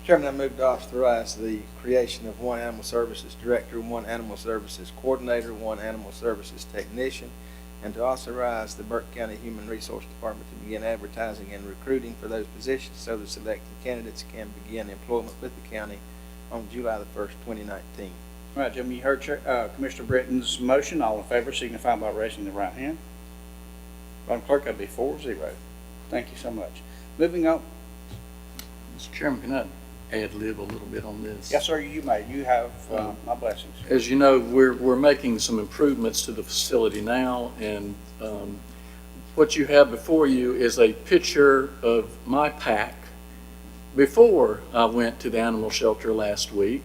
Chairman, I move to authorize the creation of 1 animal services director, 1 animal services coordinator, 1 animal services technician, and to authorize the Burke County Human Resource Department to begin advertising and recruiting for those positions so the selected candidates can begin employment with the county on July the 1st, 2019. All right, Jim, you heard Commissioner Britton's motion. All in favor signify by raising the right hand. Madam Clerk, that'd be 4-0. Thank you so much. Moving on. Mr. Chairman, can I ad-lib a little bit on this? Yes, sir, you may. You have my blessings. As you know, we're making some improvements to the facility now, and what you have before you is a picture of my pack before I went to the animal shelter last week.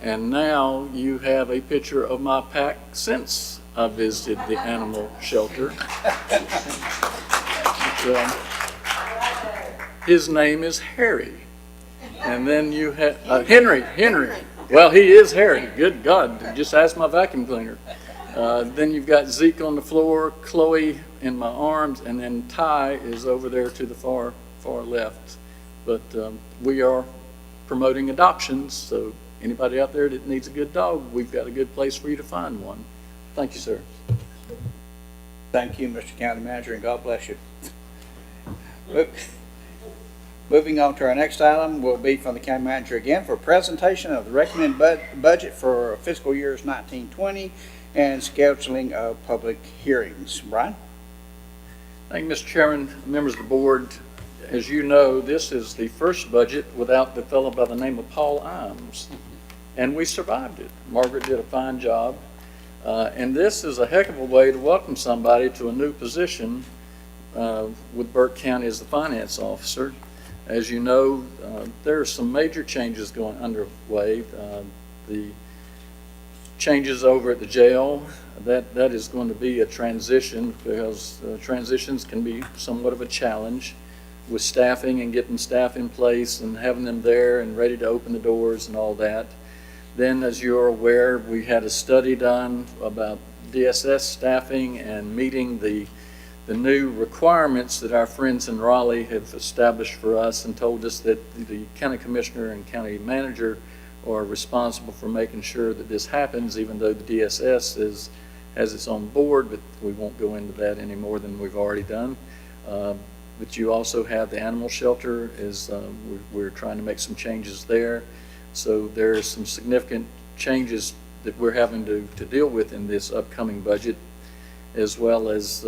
And now you have a picture of my pack since I visited the animal shelter. His name is Harry. And then you have Henry. Well, he is Harry. Good God, just ask my vacuum cleaner. Then you've got Zeke on the floor, Chloe in my arms, and then Ty is over there to the far left. But we are promoting adoptions, so anybody out there that needs a good dog, we've got a good place for you to find one. Thank you, sir. Thank you, Mr. County Manager, and God bless you. Moving on to our next item will be from the County Manager again for presentation of the recommended budget for fiscal years 1920 and scheduling of public hearings. Bryan? Thank you, Mr. Chairman, members of the board. As you know, this is the first budget without the fellow by the name of Paul Imes, and we survived it. Margaret did a fine job, and this is a heck of a way to welcome somebody to a new position with Burke County as the finance officer. As you know, there are some major changes going underway. The changes over at the jail, that is going to be a transition because transitions can be somewhat of a challenge with staffing and getting staff in place and having them there and ready to open the doors and all that. Then, as you're aware, we had a study done about DSS staffing and meeting the new requirements that our friends in Raleigh have established for us and told us that the county commissioner and county manager are responsible for making sure that this happens, even though the DSS has its own board, but we won't go into that any more than we've already done. But you also have the animal shelter, we're trying to make some changes there. So there are some significant changes that we're having to deal with in this upcoming budget, as well as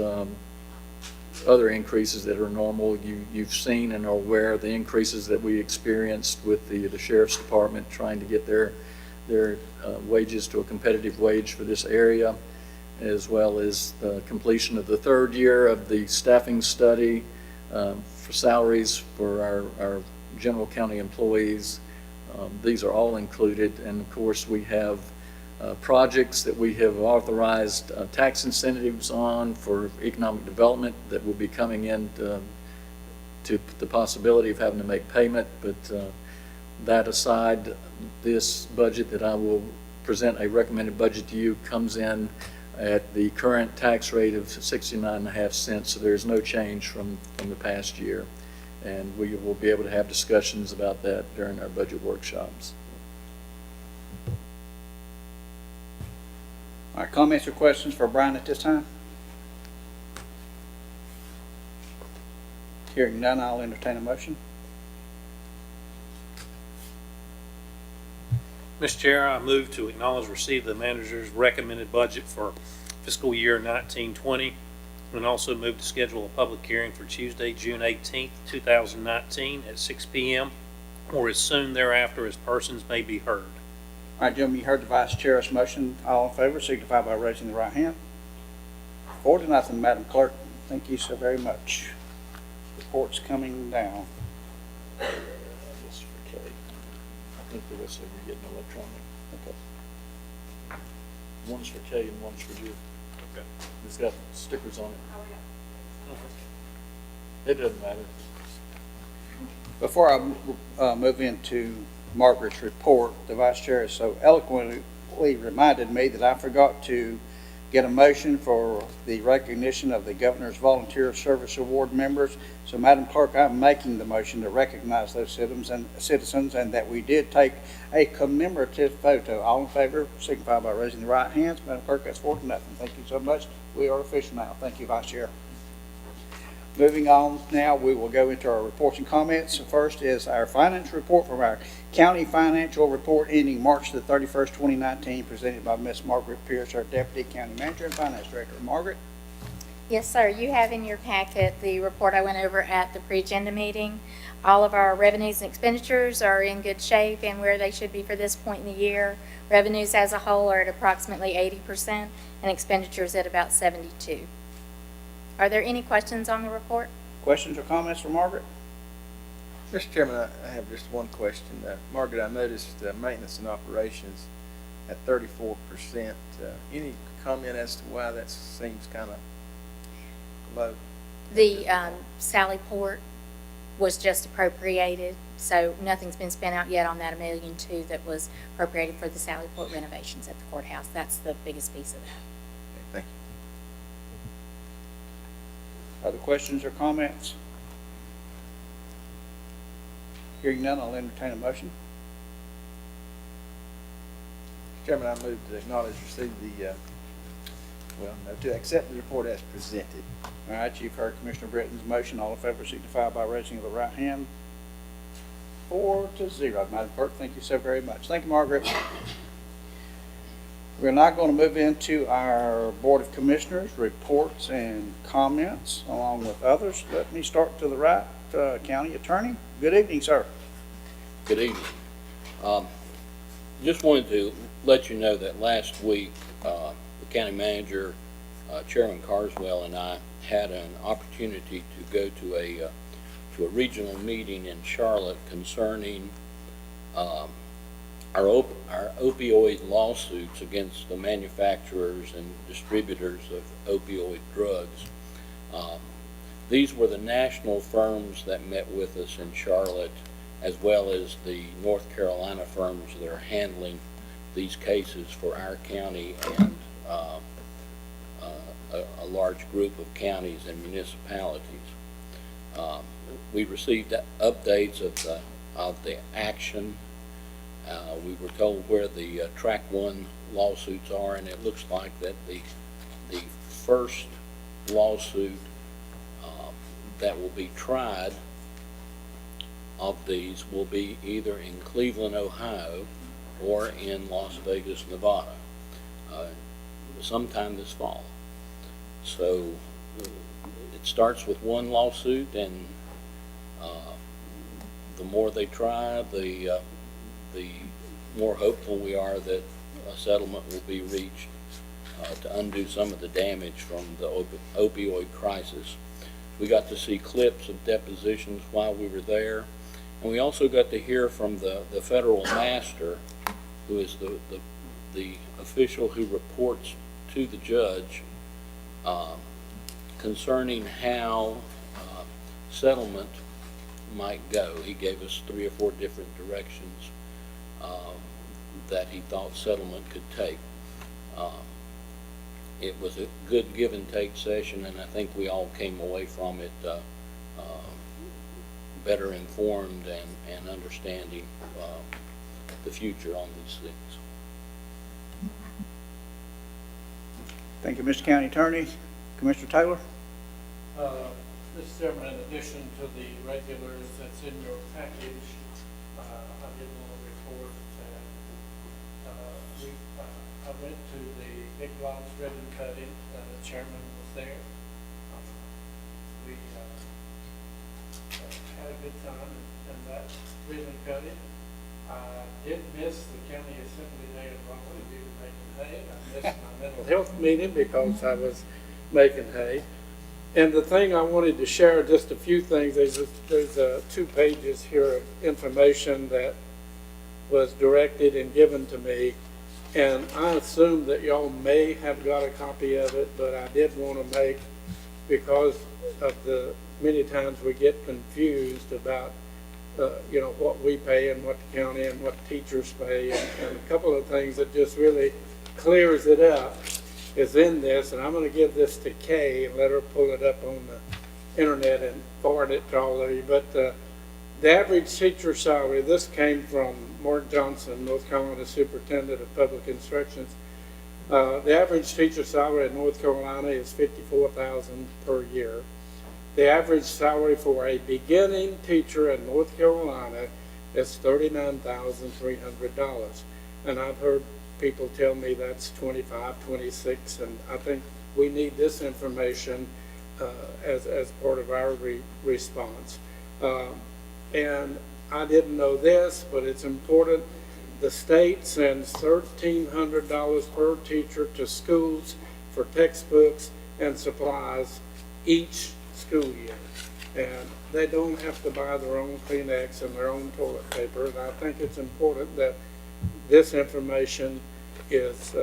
other increases that are normal. You've seen and are aware of the increases that we experienced with the Sheriff's Department trying to get their wages to a competitive wage for this area, as well as the completion of the 3rd year of the staffing study for salaries for our general county employees. These are all included, and of course we have projects that we have authorized tax incentives on for economic development that will be coming in to the possibility of having to make payment, but that aside, this budget that I will present a recommended budget to you comes in at the current tax rate of 69.5 cents, so there's no change from the past year. And we will be able to have discussions about that during our budget workshops. All right, comments or questions for Bryan at this time? Hearing none, I'll entertain a motion. Mr. Chair, I move to acknowledge receipt of the manager's recommended budget for fiscal year 1920, and also move to schedule a public hearing for Tuesday, June 18th, 2019 at 6 p.m. or as soon thereafter as persons may be heard. All right, gentlemen, you heard the vice chair's motion. All in favor, signify by raising the right hand. 4-0, Madam Clerk. Thank you so very much. Reports coming down. This is for Kay. I think the rest of them are getting electronic. Okay. One's for Kay and one's for you. Okay. It's got stickers on it. It doesn't matter. Before I move into Margaret's report, the vice chair has so eloquently reminded me that I forgot to get a motion for the recognition of the Governor's Volunteer Service Award members. So, Madam Clerk, I'm making the motion to recognize those citizens and that we did take a commemorative photo. All in favor, signify by raising the right hands. Madam Clerk, that's 4-0. Thank you so much. We are official now. Thank you, Vice Chair. Moving on now, we will go into our reports and comments. First is our finance report from our county financial report ending March the 31st, 2019, presented by Ms. Margaret Pierce, our Deputy County Manager and Finance Director. Margaret? Yes, sir. You have in your packet the report I went over at the pre-agenda meeting. All of our revenues and expenditures are in good shape and where they should be for this point in the year. Revenues as a whole are at approximately 80% and expenditures at about 72%. Are there any questions on the report? Questions or comments for Margaret? Mr. Chairman, I have just one question. Margaret, I noticed maintenance and operations at 34%. Any comment as to why that seems kind of low? The Sally Port was just appropriated, so nothing's been spent out yet on that $1.2 million that was appropriated for the Sally Port renovations at the courthouse. That's the biggest piece of that. Okay, thank you. Other questions or comments? Hearing none, I'll entertain a motion. Mr. Chairman, I move to acknowledge receipt to accept the report as presented. All right, you've heard Commissioner Britton's motion. All in favor, signify by raising of the right hand. 4-0. Madam Clerk, thank you so very much. Thank you, Margaret. We're now going to move into our Board of Commissioners reports and comments, along with others. Let me start to the right, County Attorney. Good evening, sir. Good evening. Just wanted to let you know that last week, the County Manager, Chairman Carswell, and I had an opportunity to go to a regional meeting in Charlotte concerning our opioid lawsuits against the manufacturers and distributors of opioid drugs. These were the national firms that met with us in Charlotte, as well as the North Carolina firms that are handling these cases for our county and a large group of counties and municipalities. We received updates of the action. We were told where the Track 1 lawsuits are, and it looks like that the first lawsuit that will be tried of these will be either in Cleveland, Ohio, or in Las Vegas, Nevada, sometime this fall. So it starts with one lawsuit, and the more they try, the more hopeful we are that a settlement will be reached to undo some of the damage from the opioid crisis. We got to see clips of depositions while we were there, and we also got to hear from the federal master, who is the official who reports to the judge concerning how settlement might go. He gave us 3 or 4 different directions that he thought settlement could take. It was a good give and take session, and I think we all came away from it better informed and understanding the future on these things. Thank you, Mr. County Attorney. Commissioner Taylor? Mr. Chairman, in addition to the regulars that's in your package, I did want to report that I went to the big lots ribbon cutting. The chairman was there. We had a good time in that ribbon cutting. I did miss the county assembly day in Raleigh due to making hay. I missed my mental health meeting because I was making hay. And the thing I wanted to share, just a few things, there's 2 pages here of information that was directed and given to me. And I assume that y'all may have got a copy of it, but I did want to make, because of the many times we get confused about, what we pay and what the county and what teachers pay, and a couple of things that just really clears it up is in this, and I'm going to give this to Kay and let her pull it up on the internet and forward it to all of you. But the average teacher salary, this came from Mark Johnson, North Carolina Superintendent of Public Instructions. The average teacher salary in North Carolina is $54,000 per year. The average salary for a beginning teacher in North Carolina is $39,300. And I've heard people tell me that's 25, 26, and I think we need this information as part of our response. And I didn't know this, but it's important. The state sends $1,300 per teacher to schools for textbooks and supplies each school year. And they don't have to buy their own Kleenex and their own toilet paper. And I think it's important that this information is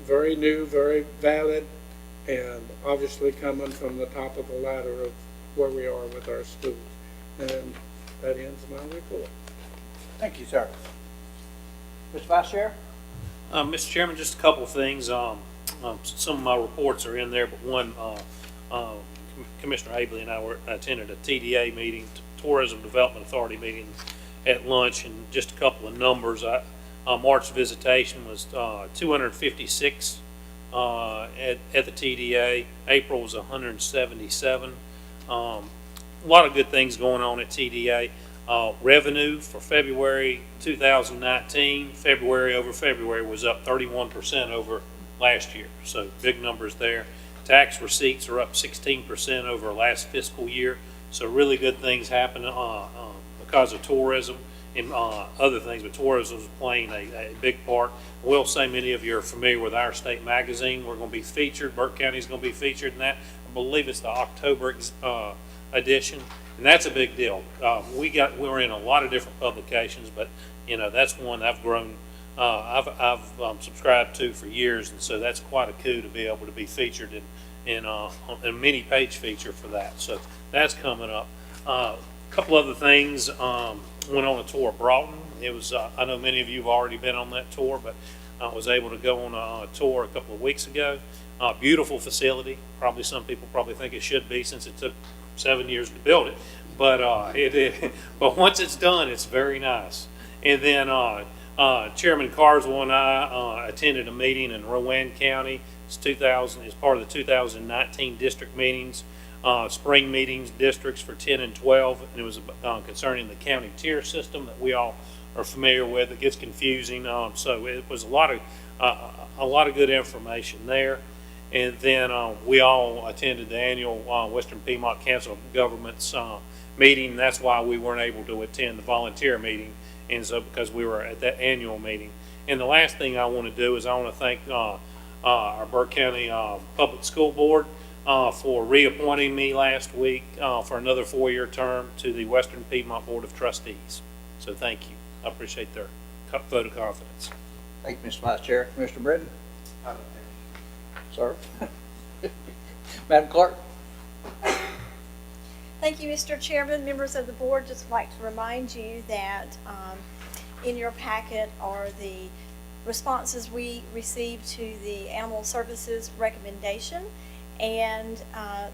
very new, very valid, and obviously coming from the top of the ladder of where we are with our schools. And that ends my report. Thank you, sir. Mr. Vice Chair? Mr. Chairman, just a couple of things. Some of my reports are in there, but one, Commissioner Abley and I attended a TDA meeting, Tourism Development Authority meeting at lunch, and just a couple of numbers. March visitation was 256 at the TDA. April was 177. A lot of good things going on at TDA. Revenue for February 2019, February over February, was up 31% over last year. So big numbers there. Tax receipts are up 16% over last fiscal year. So really good things happening because of tourism and other things, but tourism is playing a big part. I will say many of you are familiar with our state magazine. We're going to be featured. Burke County is going to be featured in that. I believe it's the October edition, and that's a big deal. We're in a lot of different publications, but that's one I've grown. I've subscribed to for years, and so that's quite a coup to be able to be featured in a mini page feature for that. So that's coming up. A couple other things. Went on a tour of Broughton. It was I know many of you have already been on that tour, but I was able to go on a tour a couple of weeks ago. Beautiful facility. Probably some people think it should be, since it took 7 years to build it, but but once it's done, it's very nice. And then Chairman Carswell and I attended a meeting in Rowan County. It's part of the 2019 district meetings, spring meetings districts for 10 and 12, and it was concerning the county tier system that we all are familiar with. It gets confusing, so it was a lot of good information there. And then we all attended the annual Western Piedmont Council of Governments meeting. That's why we weren't able to attend the volunteer meeting, and so because we were at that annual meeting. And the last thing I want to do is I want to thank our Burke County Public School Board for reappointing me last week for another 4-year term to the Western Piedmont Board of Trustees. So thank you. I appreciate their vote of confidence. Thank you, Mr. Vice Chair. Commissioner Britton? Sir? Madam Clerk? Thank you, Mr. Chairman. Members of the board, just like to remind you that in your packet are the responses we received to the Animal Services recommendation. And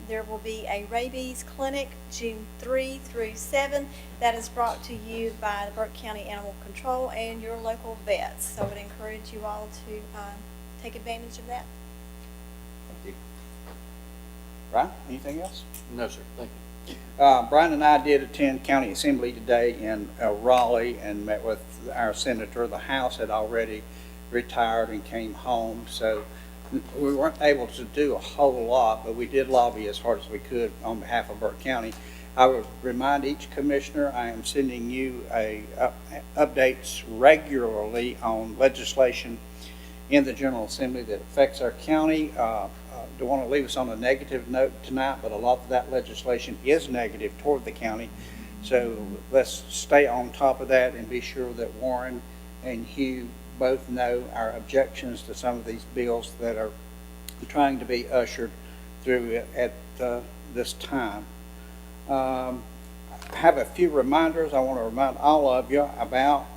there will be a rabies clinic June 3 through 7 that is brought to you by the Burke County Animal Control and your local vets. So I would encourage you all to take advantage of that. Thank you. Brian, anything else? No, sir, thank you. Bryan and I did attend County Assembly today in Raleigh and met with our senator. The House had already retired and came home, so we weren't able to do a whole lot, but we did lobby as hard as we could on behalf of Burke County. I would remind each commissioner I am sending you updates regularly on legislation in the General Assembly that affects our county. Don't want to leave us on a negative note tonight, but a lot of that legislation is negative toward the county. So let's stay on top of that and be sure that Warren and Hugh both know our objections to some of these bills that are trying to be ushered through at this time. I have a few reminders I want to remind all of you about.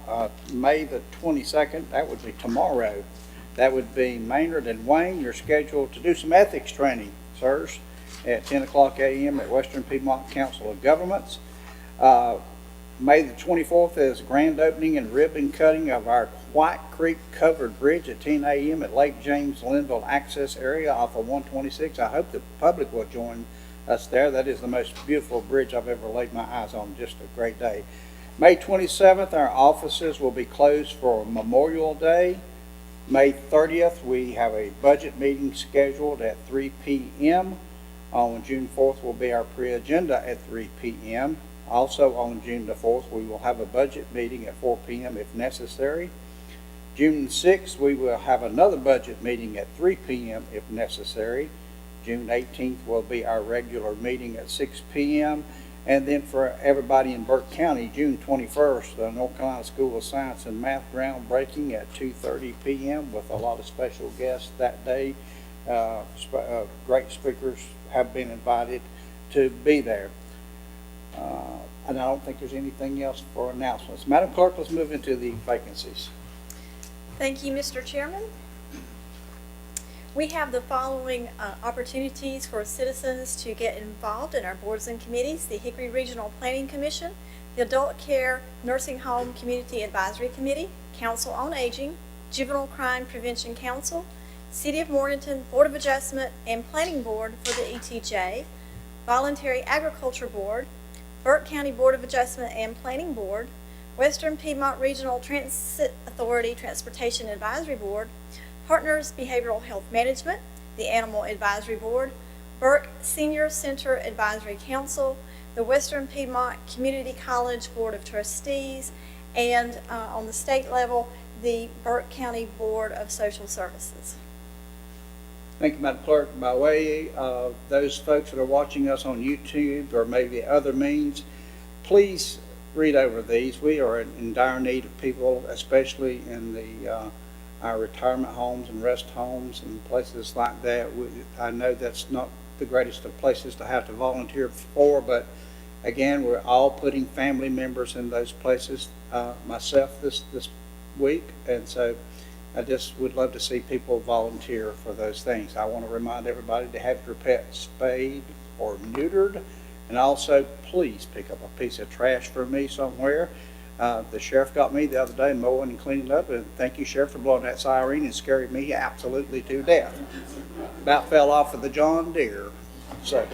May the 22nd, that would be tomorrow. That would be Maynard and Wayne. You're scheduled to do some ethics training, sirs, at 10 o'clock a.m. at Western Piedmont Council of Governments. May the 24th is grand opening and ribbon cutting of our White Creek Covered Bridge at 10 a.m. at Lake James Linville access area off of 126. I hope the public will join us there. That is the most beautiful bridge I've ever laid my eyes on. Just a great day. May 27th, our offices will be closed for Memorial Day. May 30th, we have a budget meeting scheduled at 3 p.m. On June 4th will be our pre-agenda at 3 p.m. Also on June the 4th, we will have a budget meeting at 4 p.m. if necessary. June 6th, we will have another budget meeting at 3 p.m. if necessary. June 18th will be our regular meeting at 6 p.m. And then for everybody in Burke County, June 21st, the North Carolina School of Science and Math groundbreaking at 2:30 p.m. with a lot of special guests that day. Great speakers have been invited to be there. And I don't think there's anything else for announcements. Madam Clerk, let's move into the vacancies. Thank you, Mr. Chairman. We have the following opportunities for citizens to get involved in our boards and committees: the Hickory Regional Planning Commission, the Adult Care Nursing Home Community Advisory Committee, Council on Aging, Juvenile Crime Prevention Council, City of Morganton Board of Adjustment and Planning Board for the ETJ, Voluntary Agriculture Board, Burke County Board of Adjustment and Planning Board, Western Piedmont Regional Transit Authority Transportation Advisory Board, Partners Behavioral Health Management, the Animal Advisory Board, Burke Senior Center Advisory Council, the Western Piedmont Community College Board of Trustees, and on the state level, the Burke County Board of Social Services. Thank you, Madam Clerk. By way of those folks that are watching us on YouTube or maybe other means, please read over these. We are in dire need of people, especially in the our retirement homes and rest homes and places like that. I know that's not the greatest of places to have to volunteer for, but again, we're all putting family members in those places, myself this week, and so I just would love to see people volunteer for those things. I want to remind everybody to have your pet spayed or neutered, and also please pick up a piece of trash for me somewhere. The sheriff got me the other day mowing and cleaning up, and thank you, Sheriff, for blowing that siren and scaring me absolutely to death. About fell off of the John Deere. So,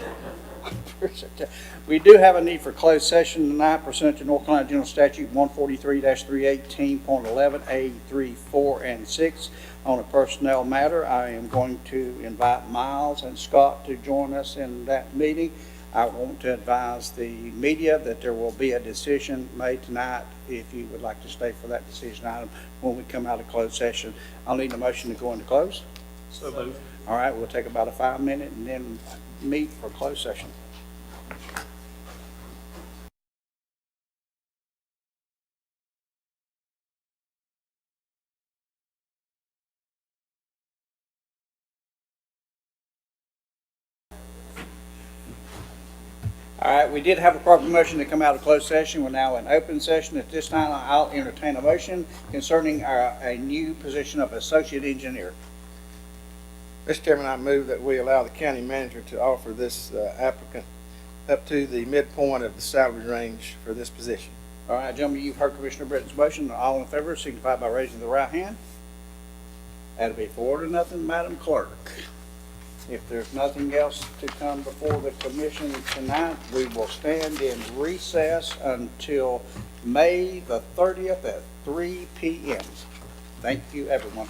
we do have a need for closed session tonight pursuant to North Carolina General Statute 143-318.11 A3, 4, and 6 on a personnel matter. I am going to invite Miles and Scott to join us in that meeting. I want to advise the media that there will be a decision made tonight if you would like to stay for that decision item when we come out of closed session. I'll need a motion to go into close. So moved. All right, we'll take about a 5-minute and then meet for closed session. All right, we did have a proper motion to come out of closed session. We're now in open session. At this time, I'll entertain a motion concerning a new position of associate engineer. Mr. Chairman, I move that we allow the county manager to offer this applicant up to the midpoint of the salary range for this position. All right, gentlemen, you've heard Commissioner Britton's motion. All in favor signify by raising the right hand. That'll be 4-0, Madam Clerk. If there's nothing else to come before the commission tonight, we will stand in recess until May the 30th at 3 p.m. Thank you, everyone.